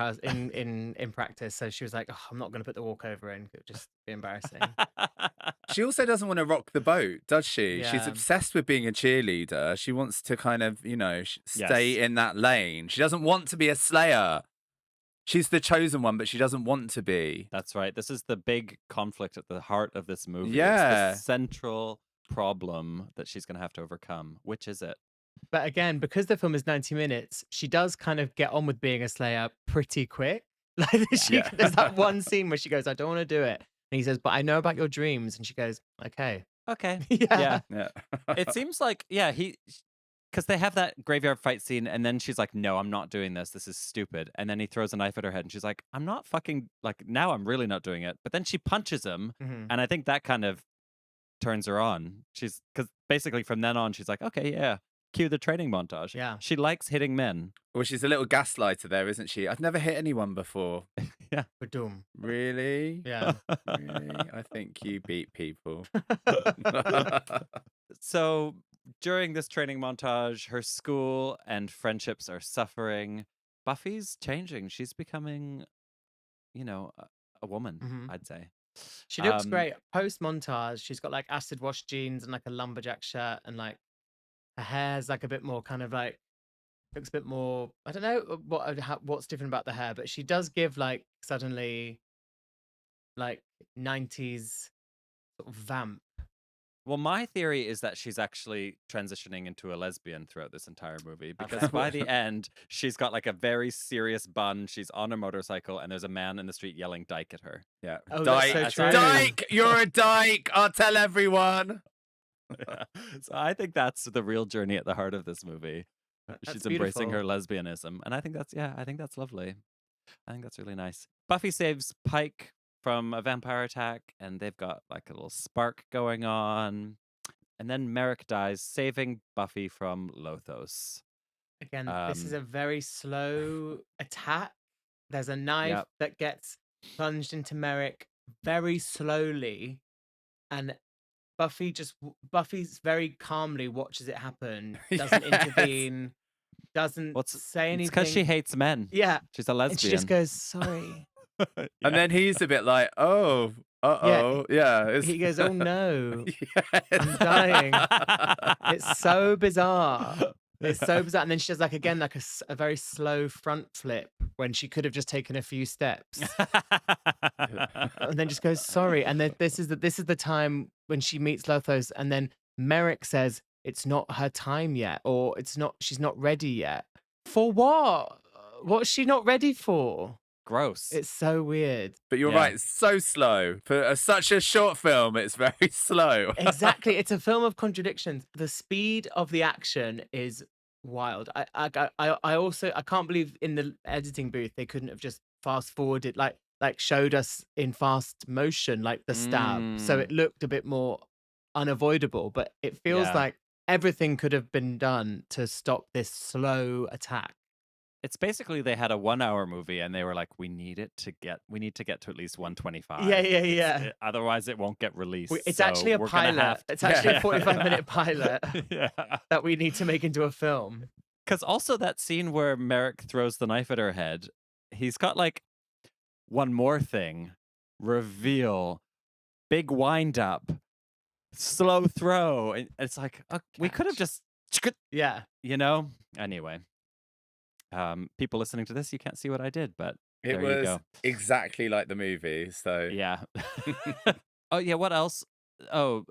in practice, so she was like, oh, I'm not going to put the walkover in, it would just be embarrassing. She also doesn't want to rock the boat, does she? She's Yeah. obsessed with being a cheerleader. She wants to kind of, stay Yes. in that lane. She doesn't want to be a slayer. She's the chosen one, but she doesn't want to be. That's right. This is the big conflict at the heart of this movie. Yeah. It's the central problem that she's going to have to overcome. Which is it? But again, because the film is 90 minutes, she does kind of get on with being a slayer pretty quick. Like there's that one scene where she goes, I don't want to do it. And he says, but I know about your dreams. And she goes, okay. Okay. Yeah. Yeah. It seems like, because they have that graveyard fight scene, and then she's like, no, I'm not doing this. This is stupid. And then he throws a knife at her head, and she's like, I'm not fucking, like, now I'm really not doing it. But then she punches him, Mhm. and I think that kind of turns her on. Because basically from then on, she's like, okay, yeah, cue the training montage. Yeah. She likes hitting men. Well, she's a little gaslighter there, isn't she? I've never hit anyone before. Yeah. Ba-doom. Really? Yeah. Really? I think you beat people. So during this training montage, her school and friendships are suffering. Buffy's changing. She's becoming, a woman, Mhm. I'd say. She looks great. Post montage, she's got like acid wash jeans and like a lumberjack shirt, and like her hair's like a bit more kind of like, looks a bit more, I don't know what's different about the hair, but she does give like suddenly like 90s sort of vamp. Well, my theory is that she's actually transitioning into a lesbian throughout this entire movie, because by the end, she's got like a very serious bun. She's on a motorcycle, and there's a man in the street yelling "dyke" at her. Yeah. Oh, Dyke, that's so true. Dyke, you're a dyke. I'll tell everyone. Yeah. So I think that's the real journey at the heart of this movie. She's embracing her lesbianism, and I think that's lovely. I think that's really nice. Buffy saves Pike from a vampire attack, and they've got like a little spark going on. And then Merrick dies, saving Buffy from Lothos. Again, this is a very slow attack. There's a knife that gets plunged into Merrick very slowly, and Buffy's very calmly watches it happen, doesn't intervene, doesn't say anything. It's because she hates men. Yeah. She's a lesbian. And she just goes, sorry. And then he's a bit like, oh, uh-oh. Yeah. He goes, oh no, Yes. I'm dying. It's so bizarre. It's so bizarre. And then she does like, again, like a very slow front flip when she could have just taken a few steps. And then just goes, sorry. And then this is the time when she meets Lothos, and then Merrick says it's not her time yet, or she's not ready yet. For what? What's she not ready for? Gross. It's so weird. But you're right, it's so slow. For such a short film, it's very slow. Exactly. It's a film of contradictions. The speed of the action is wild. I also can't believe in the editing booth they couldn't have just fast forwarded, like showed us in fast motion, like the stab. So it looked a bit more unavoidable, but it feels like everything could have been done to stop this slow attack. It's basically they had a 1 hour movie and they were like, we need to get to at least 125. Yeah. Otherwise it won't get released. It's actually a pilot. It's actually a 45-minute pilot that we need to make into a film. Because also that scene where Merrick throws the knife at her head, he's got like one more thing, reveal, big wind up, slow throw. And it's like, we could have just, anyway. People listening to this, you can't see what I did, but there you go. Exactly like the movie. So yeah. Oh yeah. What else? Oh,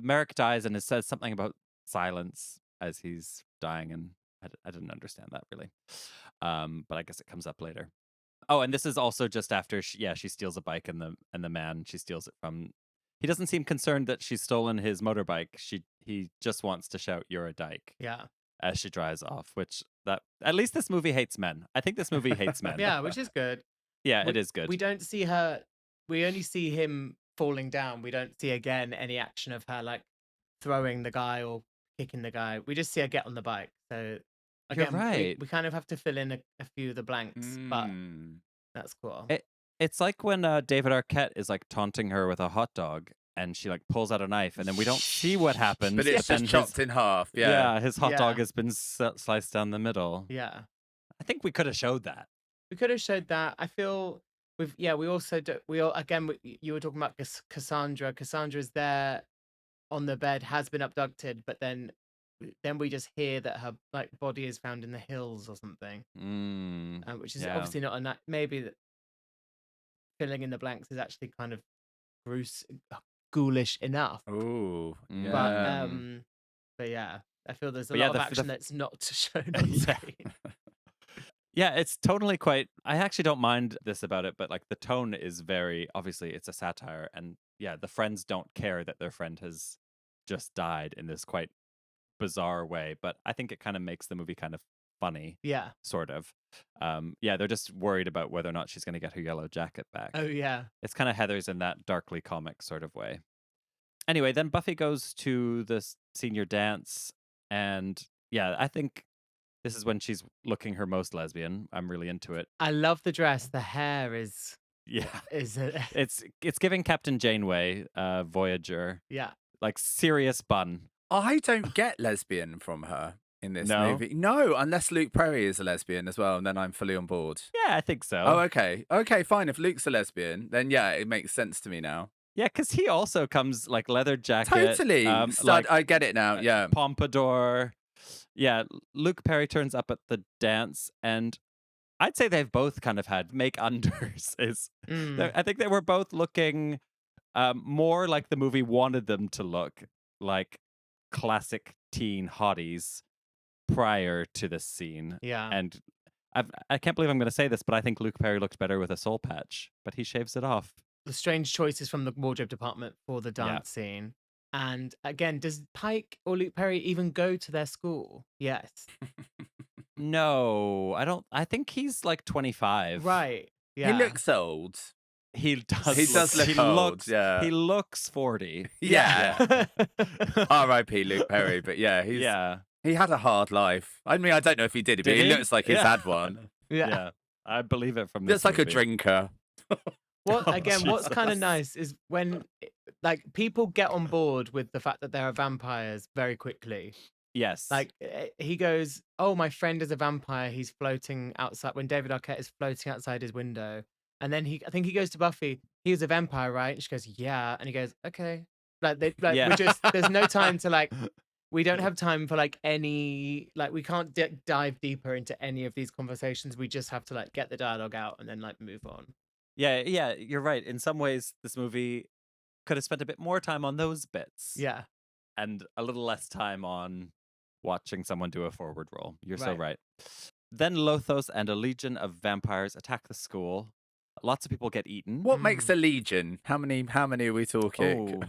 Merrick dies, and it says something about silence as he's dying, and I didn't understand that really. But I guess it comes up later. Oh, and this is also just after she steals a bike, and the man she steals it from he doesn't seem concerned that she's stolen his motorbike. He just wants to shout, "You're a dyke," Yeah. as she drives off. Which that at least this movie hates men. I think this movie hates men. Yeah, which is good. Yeah, it is good. We don't see her. We only see him falling down. We don't see again any action of her like throwing the guy or kicking the guy. We just see her get on the bike. So You're again, right. we kind of have to fill in a few of the blanks, but Mm. that's cool. It's like when David Arquette is like taunting her with a hot dog, and she like pulls out a knife, and then we don't see what happens. But it's then just chopped in half. Yeah. his hot Yeah. dog has been sliced down the middle. Yeah. I think we could have showed that. We could have showed that. I feel we also do, you were talking about Cassandra. Cassandra's there on the bed, has been abducted, but then we just hear that her like body is found in the hills or something, which is Yeah. obviously not maybe that filling in the blanks is actually kind of ghoulish enough. Ooh. Yeah. But yeah, I feel there's a But yeah, lot of the- action that's not shown on Yeah. screen. Yeah, it's totally quite. I actually don't mind this about it, but like the tone is very obviously it's a satire, and yeah, the friends don't care that their friend has just died in this quite bizarre way. But I think it kind of makes the movie kind of funny, Yeah. sort of. Yeah, they're just worried about whether or not she's going to get her yellow jacket back. Oh yeah. It's kind of Heather's in that darkly comic sort of way. Anyway, then Buffy goes to the senior dance, and yeah, I think this is when she's looking her most lesbian. I'm really into it. I love the dress. The hair is Yeah, is it's giving Captain Janeway, Voyager, yeah. like serious bun. I don't get lesbian from her in this No? movie. No, unless Luke Perry is a lesbian as well, and then I'm fully on board. Yeah, I think so. Oh, okay. Okay, fine. If Luke's a lesbian, then yeah, it makes sense to me now. Yeah, because he also comes like leather jacket, Totally. like I get it now. Yeah. pompadour. Yeah, Luke Perry turns up at the dance, and I'd say they've both kind of had make unders. I think they were both looking more like the movie wanted them to look, like classic teen hotties prior to this scene. Yeah. And I can't believe I'm going to say this, but I think Luke Perry looked better with a soul patch, but he shaves it off. The strange choices from the wardrobe department for the dance scene. And again, does Pike or Luke Perry even go to their school? Yes. No, I don't. I think he's like 25. Right. Yeah. He looks old. He does. He does look he old, looks, yeah. He looks 40. Yeah. R.I.P. Luke Perry. But yeah, he had a hard life. I mean, I don't know if he did, but Did he he? looks like he's Yeah. had one. Yeah. I believe it from this. Looks like a movie. drinker. What's Jesus. kind of nice is when like people get on board with the fact that there are vampires very quickly. Yes. Like he goes, "Oh, my friend is a vampire. He's floating outside." When David Arquette is floating outside his window, and then I think he goes to Buffy. He was a vampire, right? And she goes, "Yeah," and he goes, "Okay." Yeah. we just there's no time to like. We don't have time for like any like we can't dive deeper into any of these conversations. We just have to like get the dialogue out and then like move on. Yeah, you're right. In some ways, this movie could have spent a bit more time on those bits. Yeah. And a little less time on watching someone do a forward roll. You're so Right. right. Then Lothos and a legion of vampires attack the school. Lots of people get eaten. What makes a legion? How many are we talking?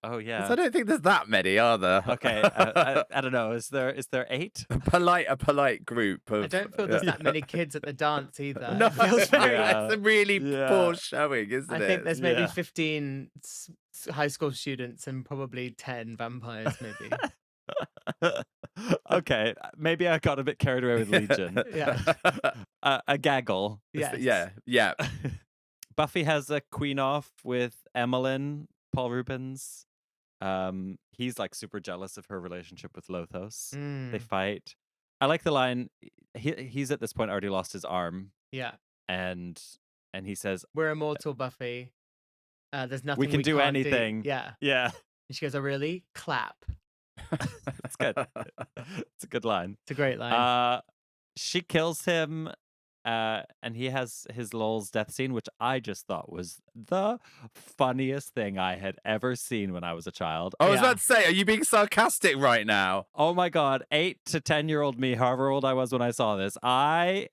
Oh yeah. 'Cause I don't think there's that many, are there? Okay, I don't know. Is there 8? a polite group of. I don't feel there's that many kids at the dance either. No, It feels very. Yeah. that's a really Yeah. poor showing, isn't I it? think there's maybe Yeah. 15 high school students and probably 10 vampires, maybe. Okay, maybe I got a bit carried away with Legion. Yeah. A gaggle. Yes. Yeah. Buffy has a queen off with Emmeline, Paul Rubens. He's like super jealous of her relationship with Lothos. They Mm, fight. I like the line. He's at this point already lost his arm, yeah. and he says, We're immortal, Buffy. There's nothing "We can do can't anything." Yeah. Yeah, And she goes, "Oh, really? Clap." that's good. It's a good line. It's a great line. She kills him, and he has his Lol's death scene, which I just thought was the funniest thing I had ever seen when I was a child. I was Yeah. about to say, are you being sarcastic right now? Oh my God, 8 to 10-year-old me, however old I was when I saw this, I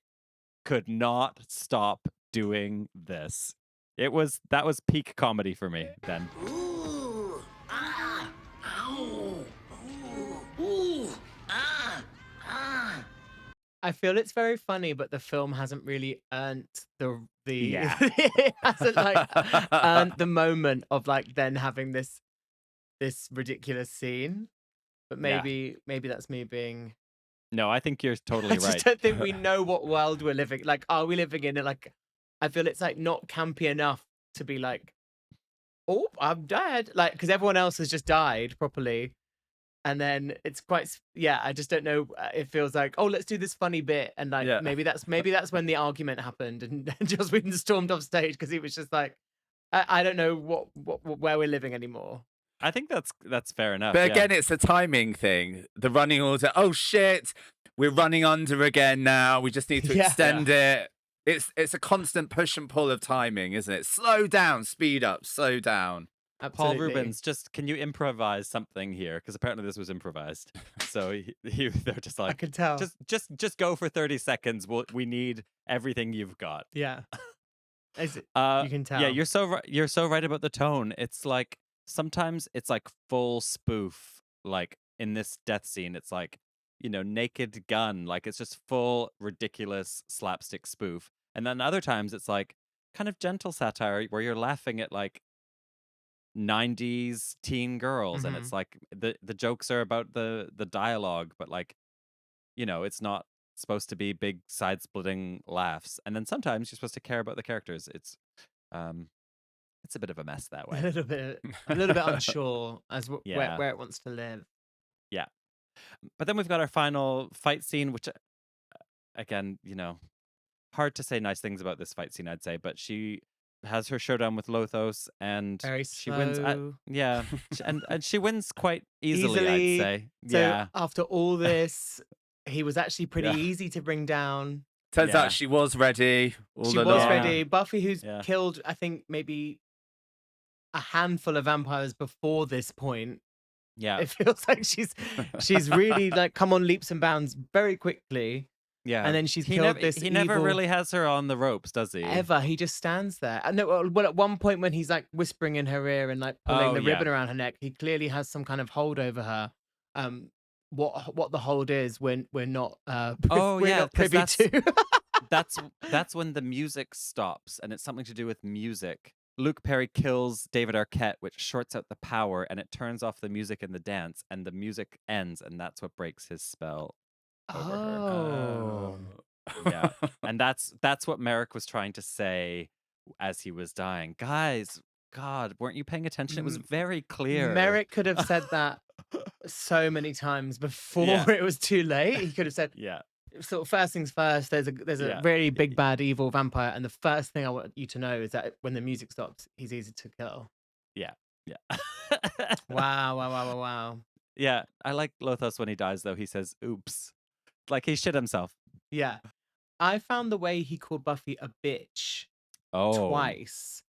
could not stop doing this. That was peak comedy for me then. I feel it's very funny, but the film hasn't really earned the Yeah. it hasn't like earned the moment of like then having this ridiculous scene. But Yeah. maybe that's me being. No, I think you're I totally just right. don't think we know what world we're living. Like, are we living in it? Like, I feel it's like not campy enough to be like, oh, I'm dead. Like, because everyone else has just died properly. And then it's quite, yeah, I just don't know. It feels like, oh, let's do this funny bit. And like, Yeah. maybe that's when the argument happened and Joss Whedon stormed off stage because he was just like, I don't know where we're living anymore. I think that's fair enough. But yeah. again, it's a timing thing. The running order. Oh shit, we're running under again now. We just need to Yeah. extend it. It's a constant push and pull of timing, isn't it? Slow down, speed up, slow down. Paul Absolutely. Rubens, just can you improvise something here? Because apparently this was improvised. So they're just I like, could tell. just go for 30 seconds. We need everything you've got. Yeah. You can tell. Yeah, you're so right. You're so right about the tone. It's like sometimes it's like full spoof. Like in this death scene, it's like, Naked Gun. Like it's just full ridiculous slapstick spoof. And then other times it's like kind of gentle satire where you're laughing at like 90s teen girls, and it's like the jokes are about the dialogue, but like, it's not supposed to be big side splitting laughs. And then sometimes you're supposed to care about the characters. It's a bit of a mess that a way. little bit unsure as Yeah. where it wants to live. Yeah. But then we've got our final fight scene, which again, hard to say nice things about this fight scene, I'd say, but she has her showdown with Lothos and Very she wins. slow. Yeah. and she wins quite easily, I'd say. So Yeah. after all this, he was actually pretty Yeah. easy to bring down. Turns Yeah. out she was ready. All She was along. ready. Buffy, who's Yeah. killed, I think, maybe a handful of vampires before this point. Yeah. It feels like she's really like come on leaps and bounds very quickly. Yeah. And then she's he killed never, this He never evil- really has her on the ropes, does he? Ever. He just stands there. No, well, at one point when he's like whispering in her ear and like pulling Oh, the yeah. ribbon around her neck, he clearly has some kind of hold over her. What the hold is, we're not. Oh, we're yeah, not 'cause privy to. that's when the music stops, and it's something to do with music. Luke Perry kills David Arquette, which shorts out the power, and it turns off the music in the dance, and the music ends, and that's what breaks his spell over her. Oh. Yeah. And that's what Merrick was trying to say as he was dying. Guys, God, weren't you paying attention? It was very clear. Merrick could have said that so many times before Yeah. it was too late. He could have said, Yeah. sort of first things first, there's a Yeah. really big bad evil vampire, and the first thing I want you to know is that when the music stops, he's easy to kill. Yeah. Yeah. Wow. Yeah. I like Lothos when he dies, though. He says, oops. Like he shit himself. Yeah. I found the way he called Buffy a bitch twice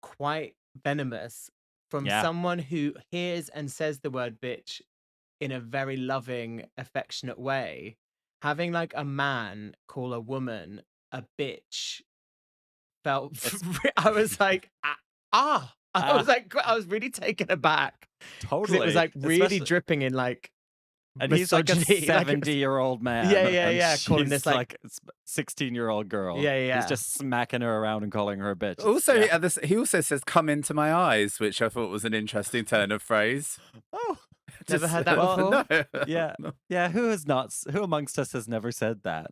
quite venomous from Yeah. someone who hears and says the word bitch in a very loving, affectionate way. Having like a man call a woman a bitch felt. I was like, I was really taken aback. 'Cause Totally. it was like really Especially- dripping in like. And he's like a misogyny, like, it was- 70-year-old man. Yeah, and calling she's this, like- 16-year-old girl. Yeah. He's just smacking her around and calling her a bitch. Also, Yeah. he also says, "Come into my eyes," which I thought was an interesting turn of phrase. Oh, Never heard that well, before. No. yeah. Yeah, who amongst us has never said that?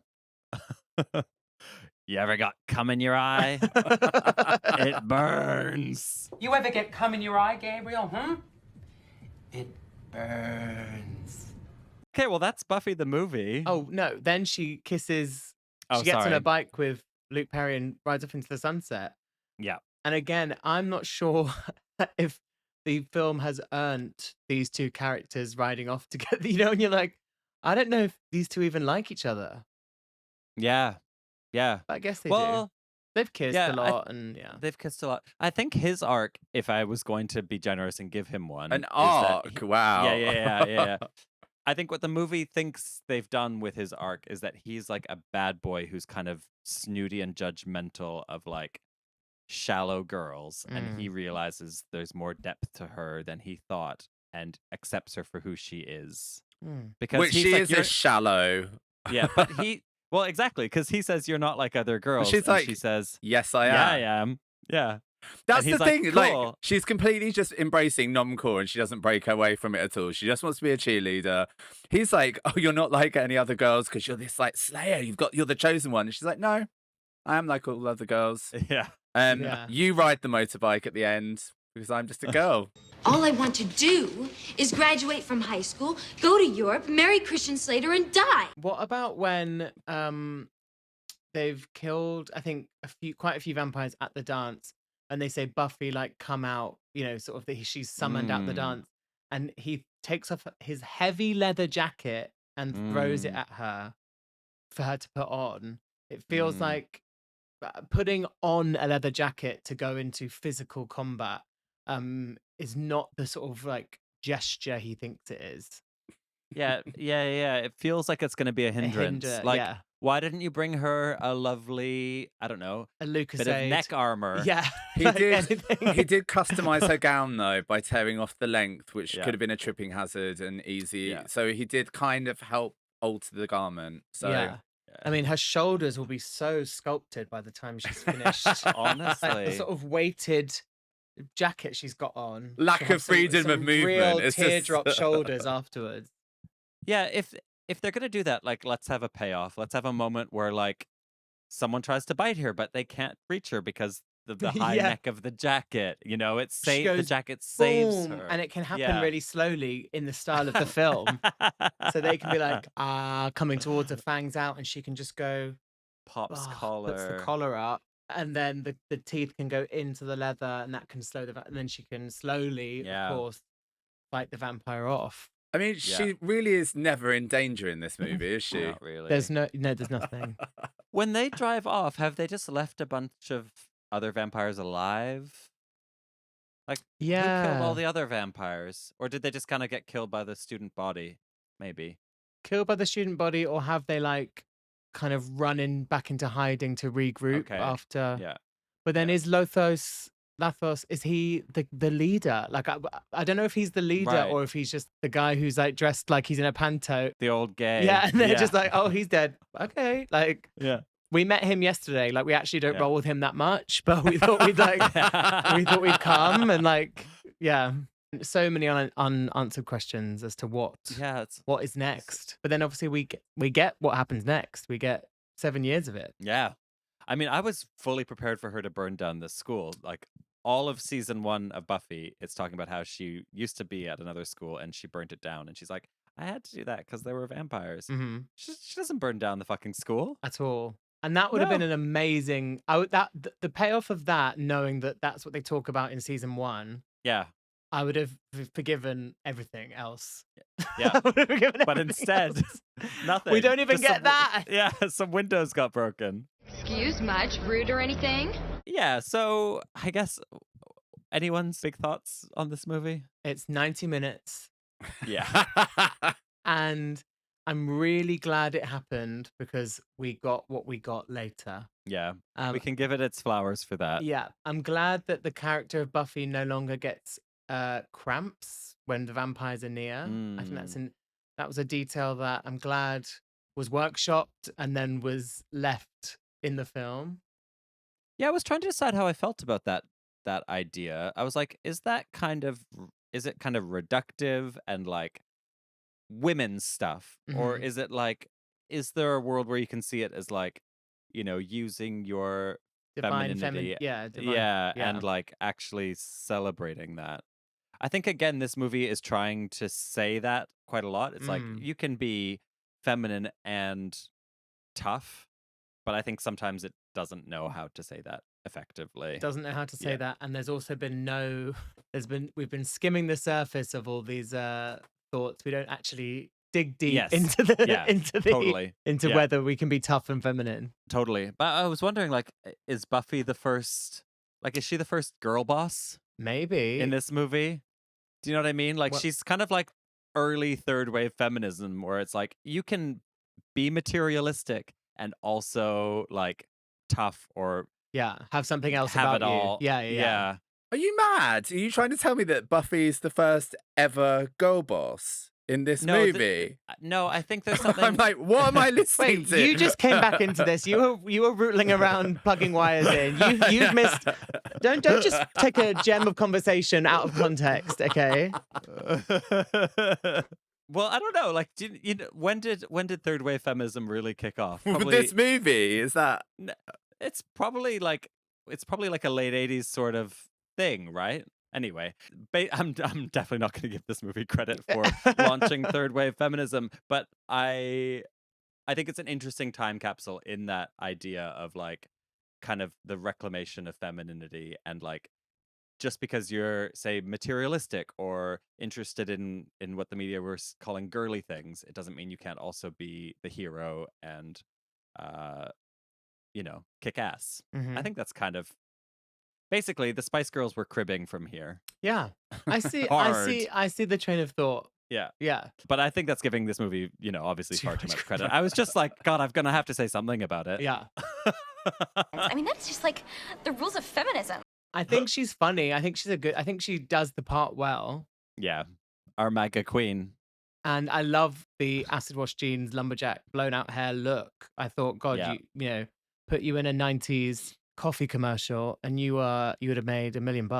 You ever got cum in your eye? It burns. You ever get cum in your eye, Gabriel? It burns. Okay, well, that's Buffy the movie. Oh no! Then she kisses. Oh, She gets on sorry. a bike with Luke Perry and rides off into the sunset. Yeah. And again, I'm not sure if the film has earned these two characters riding off together. And you're like, I don't know if these two even like each other. Yeah. Yeah. But I guess they Well, do. They've kissed yeah, a lot, and yeah. they've kissed a lot. I think his arc, if I was going to be generous and give him one, An is that arc. Wow. Yeah. I think what the movie thinks they've done with his arc is that he's like a bad boy who's kind of snooty and judgmental of like shallow girls, and he realizes there's more depth to her than he thought and accepts her for who she is. Because Which he's she like, is "You're-" shallow. Yeah, but Well, exactly, because he says you're not like other And girls, she's and she like, says, yes, I "Yeah, I am. am." Yeah, That's and the he's like, thing. Like, "Cool." she's completely just embracing non-core and she doesn't break away from it at all. She just wants to be a cheerleader. He's like, oh, you're not like any other girls because you're this like Slayer. You're the chosen one. And she's like, no, I am like all other girls. Yeah. Yeah. You ride the motorbike at the end because I'm just a girl. All I want to do is graduate from high school, go to Europe, marry Christian Slater, and die. What about when they've killed, I think, quite a few vampires at the dance, and they say Buffy like come out, sort of that she's summoned out the dance, and he takes off his heavy leather jacket and throws it at her for her to put on. It feels like putting on a leather jacket to go into physical combat is not the sort of like gesture he thinks it is. Yeah. It feels like it's going to be a hindrance. Like, yeah. why didn't you bring her a lovely, I don't know, A Lucas bit of neck armor? Yeah. He like did. anything. He did customize her gown though by tearing off the length, which Yeah. could have been a tripping hazard and easy. Yeah. So he did kind of help alter the garment. So Yeah. I mean, her shoulders will be so sculpted by the time she's finished. Honestly. Like the sort of weighted jacket she's got on. Lack She'll of have freedom some of movement. Real It's just- teardrop shoulders afterwards. Yeah, if they're gonna do that, like, let's have a payoff. Let's have a moment where like someone tries to bite her, but they can't reach her because of the high Yeah. neck of the jacket. The She goes, jacket saves Boom, her, and it can happen Yeah. really slowly in the style of the film. So they can be like, coming towards her, fangs out, and she can just go, pops puts collar. the collar up, and then the teeth can go into the leather, and that can slow and then she can slowly, Yeah. of course, fight the vampire off. I mean, Yeah. she really is never in danger in this movie, is she? Not really. There's there's nothing. When they drive off, have they just left a bunch of other vampires alive? Like, who killed all Yeah, the other vampires? Or did they just kind of get killed by the student body? Maybe. killed by the student body, or have they like kind of run back into hiding to regroup Okay. after? Yeah. But then is Lathos, is he the leader? Like, I don't know if he's the leader Right. or if he's just the guy who's like dressed like he's in a panto. The old gay. Yeah, and they're just like, oh, he's dead. Okay, like Yeah. we met him yesterday. Like, we actually don't Yeah. roll with him that much, but we thought we'd like we thought we'd come and like, yeah. So many unanswered questions as to what Yeah, is next. But then obviously we get what happens next. We get 7 years of it. yeah. I mean, I was fully prepared for her to burn down this school. Like, all of season 1 of Buffy, it's talking about how she used to be at another school and she burnt it down. And she's like, I had to do that because there were vampires. Mm-hmm. She doesn't burn down the fucking school. At all. And that would have been No. an amazing. The payoff of that, knowing that that's what they talk about in season 1, Yeah. I would have forgiven everything else. Yeah. I would have forgiven But everything instead, else. nothing. We don't even Just get some that. Yeah, some windows got broken. Excuse much, rude or anything? Yeah, so I guess anyone's big thoughts on this movie? It's 90 minutes, Yeah. and I'm really glad it happened because we got what we got later. Yeah. Um, We can give it its flowers for that. Yeah, I'm glad that the character of Buffy no longer gets cramps when the vampires are near. I think that was a detail that I'm glad was workshopped and then was left in the film. Yeah, I was trying to decide how I felt about that idea. I was like, is it kind of reductive and like women's stuff? Or Mhm. is it like, is there a world where you can see it as like, using your Divine femininity? yeah, Yeah, and like actually celebrating that. I think again, this movie is trying to say that quite a lot. It's like you can be feminine and tough, but I think sometimes it doesn't know how to say that effectively. doesn't know how to say Yeah. that, and there's also been we've been skimming the surface of all these thoughts. We don't actually dig deep Yes. into the Yeah, totally. into Yeah. whether we can be tough and feminine. Totally. But I was wondering, like, is Buffy the first, like, is she the first girl boss Maybe in this movie? Do you know what I mean? Like, Well- she's kind of like early third wave feminism, where it's like, you can be materialistic and also like tough or have something else have about it all. you. Yeah. Are you mad? Are you trying to tell me that Buffy is the first ever girl boss? in this No, movie. no, I think there's something. I'm like, what am I listening Wait, to? you just came back into this. You were rootling around plugging wires in. You've missed. Don't just take a gem of conversation out of context, okay? Well, I don't know. Like, when did third wave feminism really kick off? With this movie, is that? It's probably like a late '80s sort of thing, right? Anyway, I'm definitely not going to give this movie credit for launching third wave feminism, but I think it's an interesting time capsule in that idea of like kind of the reclamation of femininity, and like just because you're, say, materialistic or interested in what the media were calling girly things, it doesn't mean you can't also be the hero and kick ass. I think that's kind of basically the Spice Girls were cribbing from here. Yeah, I see. Hard. I see the train of thought. Yeah. Yeah. But I think that's giving this movie, obviously far too much credit. I was just like, God, I'm going to have to say something about it. Yeah. I mean, that's just like the rules of feminism. I think she's funny. I think she does the part well. Yeah. Our MAGA queen. And I love the acid wash jeans, lumberjack, blown out hair look. I thought, God, Yeah. Put you in a 90s coffee commercial and you would have made $1 million.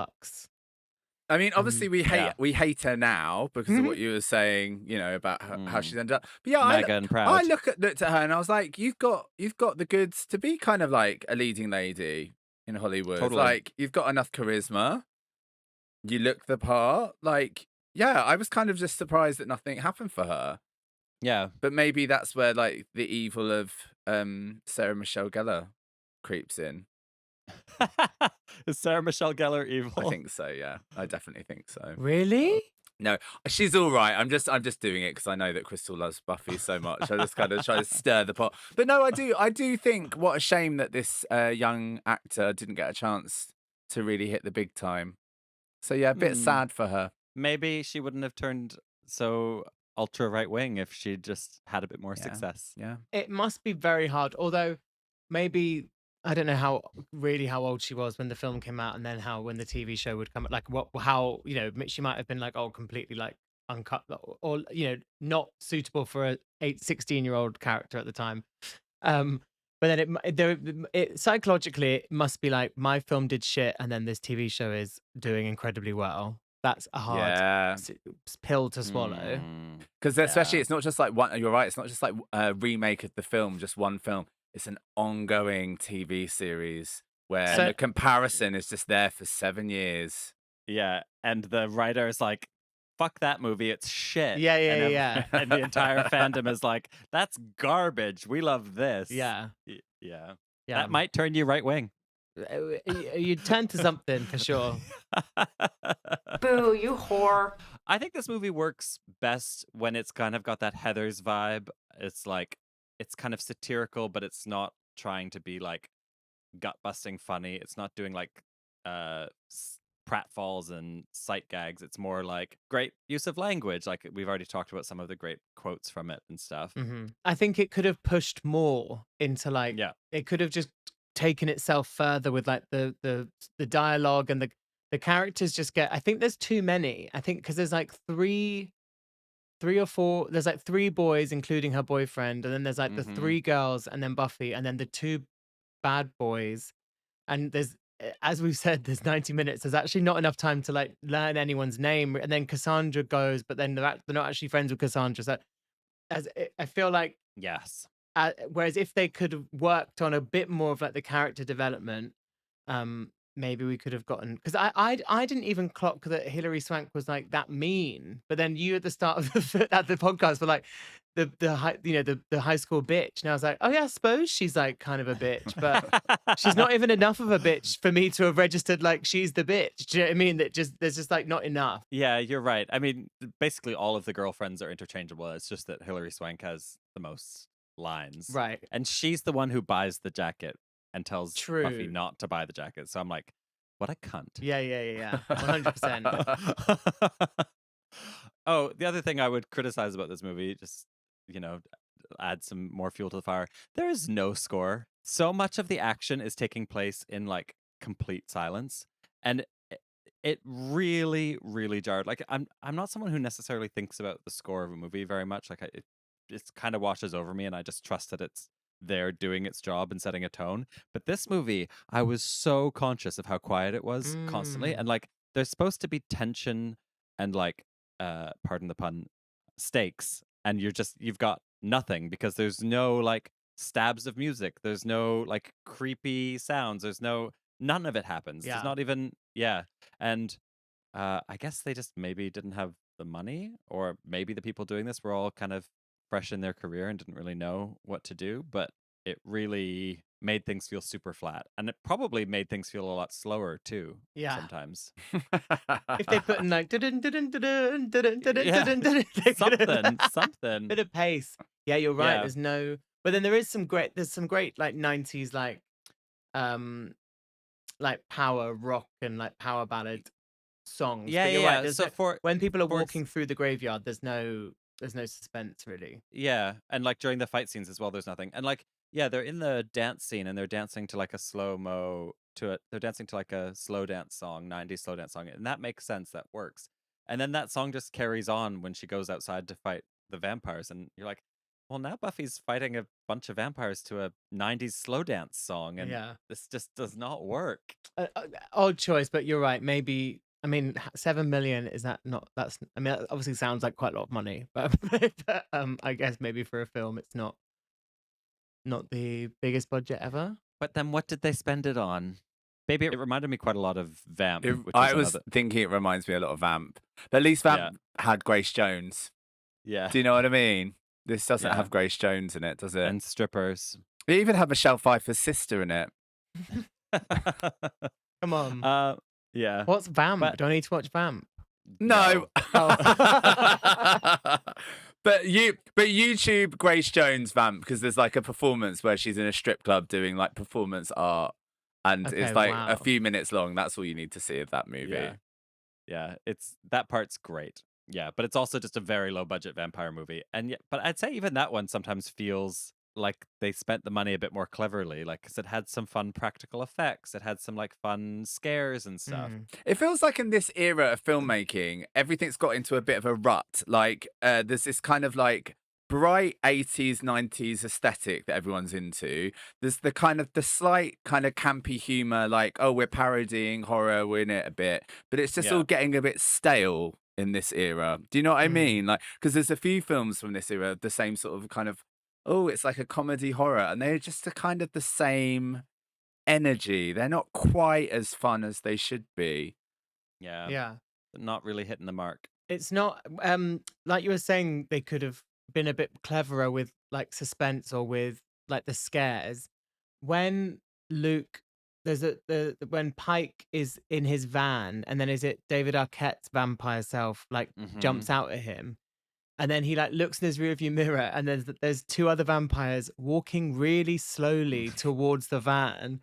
I mean, obviously we hate her now because of what Mhm. you were saying, about how she's ended up. But yeah, MAGA and proud. I looked at her and I was like, you've got the goods to be kind of like a leading lady in Hollywood. Totally. Like, you've got enough charisma. You look the part. Like, yeah, I was kind of just surprised that nothing happened for her. Yeah. But maybe that's where like the evil of Sarah Michelle Gellar creeps in. Is Sarah Michelle Gellar evil? I think so. Yeah, I definitely think so. Really? No, she's all right. I'm just doing it because I know that Crystal loves Buffy so much. I just kind of try to stir the pot. But no, I do think what a shame that this young actor didn't get a chance to really hit the big time. So yeah, a bit sad for her. Maybe she wouldn't have turned so ultra right wing if she just had a bit more Yeah. success. Yeah. It must be very hard. Although maybe I don't know how old she was when the film came out, and then when the TV show would come. Like how she might have been like completely like uncut or not suitable for a 16-year-old character at the time. But then it psychologically it must be like my film did shit, and then this TV show is doing incredibly well. That's a hard pill to swallow. Because especially it's not just like one. You're right. It's not just like a remake of the film, just one film. It's an ongoing TV series where the comparison is just there for 7 years. Yeah, and the writer is like, fuck that movie, it's shit. Yeah. And the entire fandom is like, that's garbage. We love this. Yeah. Yeah. That might turn you right wing. You turn to something for sure. Boo, you whore. I think this movie works best when it's kind of got that Heathers vibe. It's like, it's kind of satirical, but it's not trying to be like gut busting funny. It's not doing like pratfalls and sight gags. It's more like great use of language. Like we've already talked about some of the great quotes from it and stuff. Mm-hmm. I think it could have pushed more into like, it could have just taken itself further with like the dialogue and the characters just get, I think there's too many. I think because there's like three or four, there's like 3 boys, including her boyfriend. And then there's like the 3 girls and then Buffy and then the 2 bad boys. And there's, as we've said, there's 90 minutes. There's actually not enough time to like learn anyone's name. And then Cassandra goes, but then they're not actually friends with Cassandra. So I feel like, yes. Whereas if they could have worked on a bit more of like the character development, maybe we could have gotten, because I didn't even clock that Hilary Swank was like that mean. But then you at the start of the podcast were like the high school bitch, and I was like, oh yeah, I suppose she's like kind of a bitch, but she's not even enough of a bitch for me to have registered like she's the bitch. Do you know what I mean? There's just like not enough. Yeah, you're right. I mean, basically all of the girlfriends are interchangeable. It's just that Hilary Swank has the most lines, right? And she's the one who buys the jacket and tells True. Buffy not to buy the jacket. So I'm like, what a cunt. Yeah. 100%. Oh, the other thing I would criticize about this movie, just, add some more fuel to the fire. There is no score. So much of the action is taking place in like complete silence. And it really, really jarred. Like I'm not someone who necessarily thinks about the score of a movie very much. Like it kind of washes over me, and I just trust that it's there doing its job and setting a tone. But this movie, I was so conscious of how quiet it was constantly, and like there's supposed to be tension and like pardon the pun, stakes, and you've got nothing because there's no like stabs of music, there's no like creepy sounds, there's none of it happens. There's Yeah. not even and I guess they just maybe didn't have the money, or maybe the people doing this were all kind of fresh in their career and didn't really know what to do, but it really made things feel super flat, and it probably made things feel a lot slower too Yeah. sometimes. If they put in like dun dun dun dun dun dun Yeah. dun dun dun something. bit of pace. Yeah, you're right. Yeah. There's no, but then there's some great like 90s like power rock and like power ballad songs. Yeah, But you're yeah. right. There's So no, when people are for walking through the graveyard, there's no suspense really. yeah, and like during the fight scenes as well, there's nothing. And like, yeah, they're in the dance scene and they're dancing to like a they're dancing to like a slow dance song, 90s slow dance song, and that makes sense, that works. And then that song just carries on when she goes outside to fight the vampires, and you're like, well, now Buffy's fighting a bunch of vampires to a 90s slow dance song, and Yeah. this just does not work. Odd choice, but you're right. Maybe, I mean, 7 million, is that not, that's, I mean, that obviously sounds like quite a lot of money, but, I guess maybe for a film, it's not the biggest budget ever. But then what did they spend it on? Baby, it reminded me quite a lot of Vamp. Which I is was another... thinking it reminds me a lot of Vamp. But at least Vamp had Grace Jones. Yeah. Do you know what I mean? This doesn't Yeah. have Grace Jones in it, does it? And strippers. It even had Michelle Pfeiffer's sister in it. Come on. Yeah. What's Vamp? But- Do I need to watch Vamp? No. Oh. But YouTube Grace Jones Vamp, because there's like a performance where she's in a strip club doing like performance art, and Okay, it's like wow. a few minutes long. That's all you need to see of that movie. Yeah, it's that part's great. Yeah, but it's also just a very low budget vampire movie. And yeah, but I'd say even that one sometimes feels like they spent the money a bit more cleverly, like, because it had some fun practical effects, it had some like fun scares and stuff. It feels like in this era of filmmaking, everything's got into a bit of a rut. Like there's this kind of like bright 80s 90s aesthetic that everyone's into. There's the slight kind of campy humor, like, oh, we're parodying horror, we're in it a bit, but it's just Yeah. all getting a bit stale in this era. Do you know what I mean? Like, because there's a few films from this era, the same sort of kind of, oh, it's like a comedy horror, and they're just a kind of the same energy. They're not quite as fun as they should be. Yeah. Yeah. Not really hitting the mark. It's not, like you were saying, they could have been a bit cleverer with like suspense or with like the scares. When Luke, when Pike is in his van, and then is it David Arquette's vampire self like jumps out at him, and then he like looks in his rearview mirror, and there's two other vampires walking really slowly towards the van.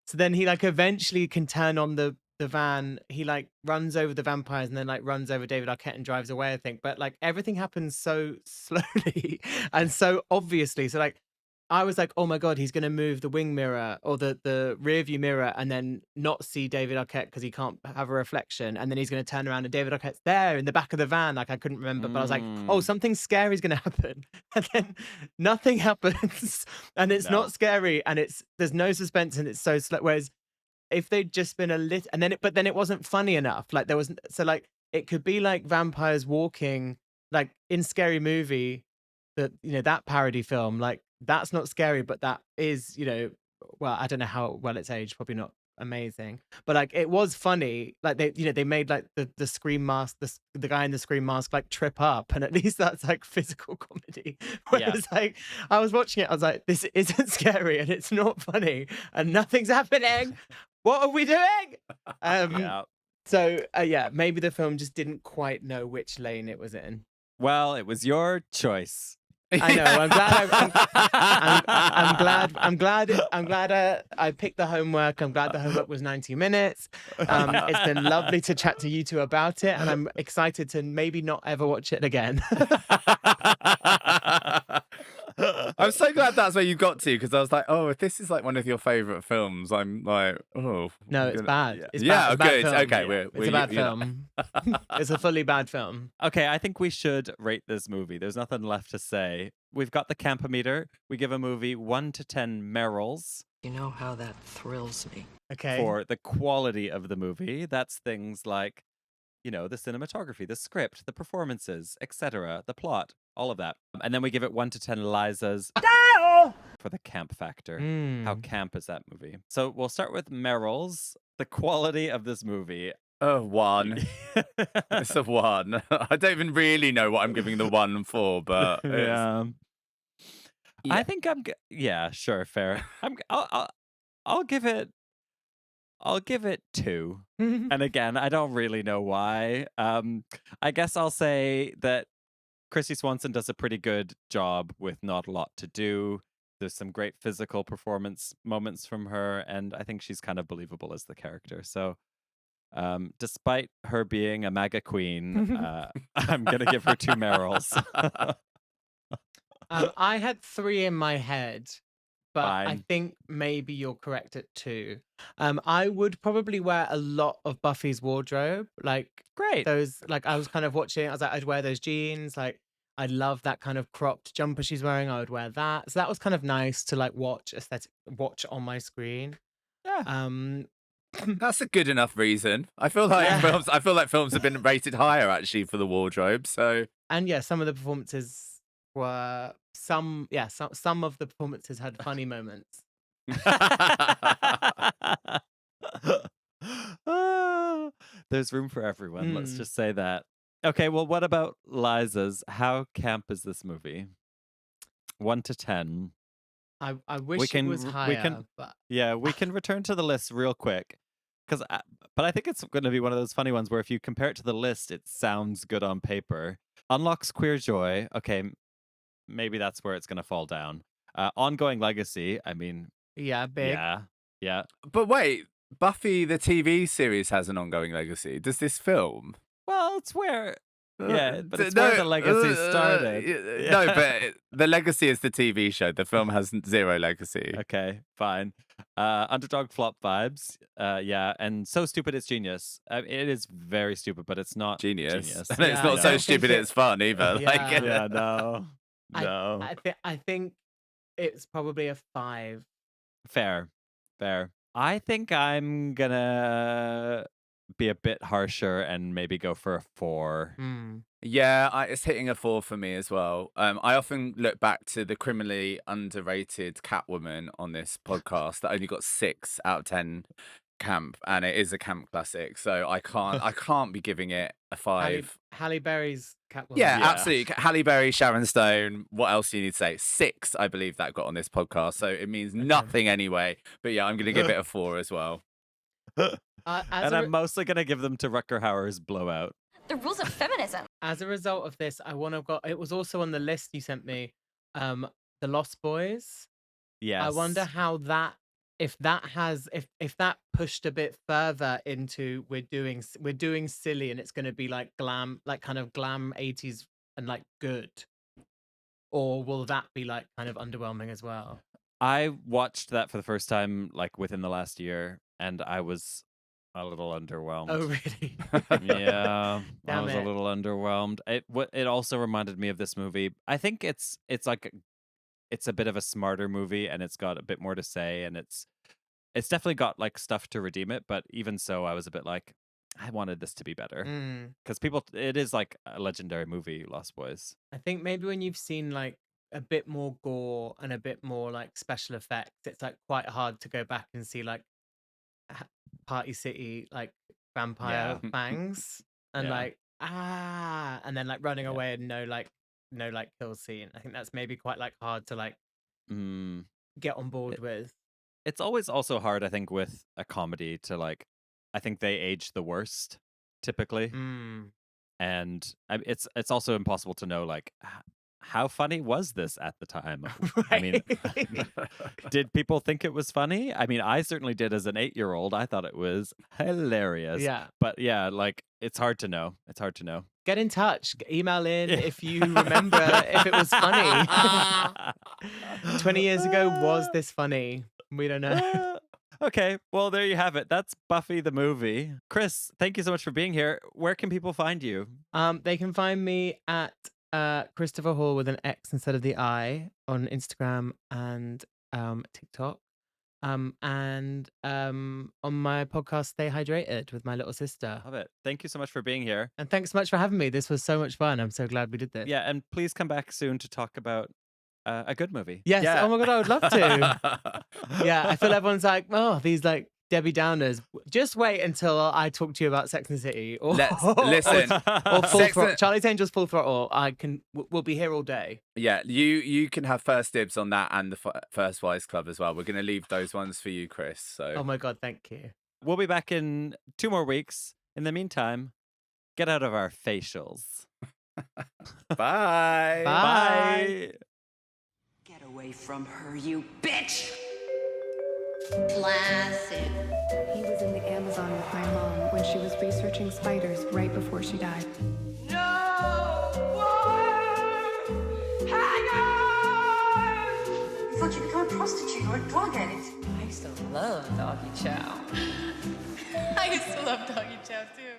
So then he like eventually can turn on the van. He like runs over the vampires and then like runs over David Arquette and drives away, I think. But like everything happens so slowly and so obviously. So like I was like, oh my God, he's going to move the wing mirror or the rear view mirror and then not see David Arquette because he can't have a reflection. And then he's going to turn around and David Arquette's there in the back of the van. Like I couldn't remember, but I was like, oh, something scary is going to happen. And then nothing happens and it's not scary and there's no suspense and it's so slow. Whereas if they'd just been a little, and then it wasn't funny enough. Like there was, so like it could be like vampires walking, like in Scary Movie, that parody film, like that's not scary, but that is, well, I don't know how well it's aged, probably not amazing, but like it was funny. Like they made like the Scream mask, the guy in the Scream mask like trip up, and at least that's like physical comedy. Whereas like I was watching it, I was like, this isn't scary and it's not funny and nothing's happening. What are we doing? So maybe the film just didn't quite know which lane it was in. Well, it was your choice. I know. I'm glad I picked the homework. I'm glad the homework was 90 minutes. It's been lovely to chat to you two about it, and I'm excited to maybe not ever watch it again. I'm so glad that's where you got to, because I was like, oh, if this is like one of your favorite films, I'm like, oh. No, I'm it's gonna- bad. Yeah, It's yeah, bad. It's a bad good. film. Okay, Yeah. we're It's a bad you know. film. It's a fully bad film. Okay, I think we should rate this movie. There's nothing left to say. We've got the Campometer. We give a movie 1 to 10 Merrills You know how that thrills me. Okay. for the quality of the movie. That's things like, you know, the cinematography, the script, the performances, etc., the plot, all of that. And then we give it 1 to 10 Lizas for the camp factor. How Mm. camp is that movie? So we'll start with Merrills. The quality of this movie. Oh, 1. It's a 1. I don't even really know what I'm giving the 1 for, but Yeah. Yeah. I think yeah, sure, fair. I'll give it 2. And again, I don't really know why. I guess I'll say that Chrissy Swanson does a pretty good job with not a lot to do. There's some great physical performance moments from her, and I think she's kind of believable as the character. So, despite her being a MAGA queen, I'm gonna give her 2 Merrills. I had 3 in my head, but I Fine. think maybe you're correct at 2. I would probably wear a lot of Buffy's wardrobe. Like Great. those, like I was kind of watching, I was like, I'd wear those jeans. Like I love that kind of cropped jumper she's wearing. I would wear that. So that was kind of nice to like watch on my screen. Yeah. That's a good enough reason. I feel like films have been rated higher actually for the wardrobe. So And yeah, some of the performances were some of the performances had funny moments. There's room for everyone. Let's Mm. just say that. Okay, well, what about Liza's? How camp is this movie? 1 to 10. I wish it was higher, but Yeah, we can return to the list real quick. But I think it's going to be one of those funny ones where if you compare it to the list, it sounds good on paper. Unlocks Queer Joy. Okay, maybe that's where it's going to fall down. Ongoing Legacy. I mean, yeah, big. yeah. But wait, Buffy the TV series has an ongoing legacy. Does this film? Well, it's where. Yeah, but it's where the legacy started. No, but the legacy is the TV show. The film has 0 legacy. Okay, fine. Underdog flop vibes. Yeah, and So Stupid It's Genius. It is very stupid, but it's not Genius. genius. And it's not so stupid it's fun either. Like, Yeah, no. I think it's probably a 5. Fair. I think I'm gonna be a bit harsher and maybe go for a 4. Yeah, it's hitting a 4 for me as well. I often look back to the criminally underrated Catwoman on this podcast that only got 6 out of 10 camp, and it is a camp classic. So I can't be giving it a 5. Halle Berry's Catwoman. Yeah, absolutely. Halle Berry, Sharon Stone. What else do you need to say? 6, I believe that got on this podcast. So it means nothing anyway. But yeah, I'm going to give it a 4 as well. And I'm mostly gonna give them to Rutger Hauer's Blowout. The rules of feminism. As a result of this, I want to go. It was also on the list you sent me. The Lost Boys. Yes. I wonder how that if that pushed a bit further into we're doing silly and it's going to be like glam, like kind of glam 80s and like good, or will that be like kind of underwhelming as well? I watched that for the first time like within the last year, and I was a little underwhelmed. Oh really? Yeah, I Damn was a it. little underwhelmed. It also reminded me of this movie. I think it's like it's a bit of a smarter movie, and it's got a bit more to say, and it's definitely got like stuff to redeem it. But even so, I was a bit like, I wanted this to be better because it is like a legendary movie, Lost Boys. I think maybe when you've seen like a bit more gore and a bit more like special effects, it's like quite hard to go back and see like Party City like vampire fangs and like and then like running away and no kill scene. I think that's maybe quite like hard to like get on board with. It's always also hard, I think, with a comedy to like, I think they age the worst typically, and it's also impossible to know like how funny was this at the time? I mean, did people think it was funny? I mean, I certainly did as an 8-year-old. I thought it was hilarious. Yeah. But yeah, like, it's hard to know. It's hard to know. Get in touch. Email in if you remember if it was funny. 20 years ago, was this funny? We don't know. Okay, well, there you have it. That's Buffy the movie. Chris, thank you so much for being here. Where can people find you? They can find me at Christopher Hall with an X instead of the I on Instagram and TikTok. And on my podcast, Stay Hydrated with my little sister. Love it. Thank you so much for being here. And thanks so much for having me. This was so much fun. I'm so glad we did this. Yeah, and please come back soon to talk about a good movie. Yes. Yeah. Oh my God, I would love to. Yeah, I feel everyone's like, oh, these like Debbie Downers. Just wait until I talk to you about Sex and the City. Or, Listen. or Full Sex Throttle. and- Charlie's Angels Full Throttle. We'll be here all day. Yeah, you can have first dibs on that and the First Wives Club as well. We're going to leave those ones for you, Chris. So Oh my God, thank you. We'll be back in 2 more weeks. In the meantime, get out of our facials. bye. Bye. Get away from her, you bitch! Classic. He was in the Amazon with my mom when she was researching spiders right before she died. No more hangers! You thought you'd become a prostitute or a drug addict. I used to love doggy chow. I used to love doggy chow too.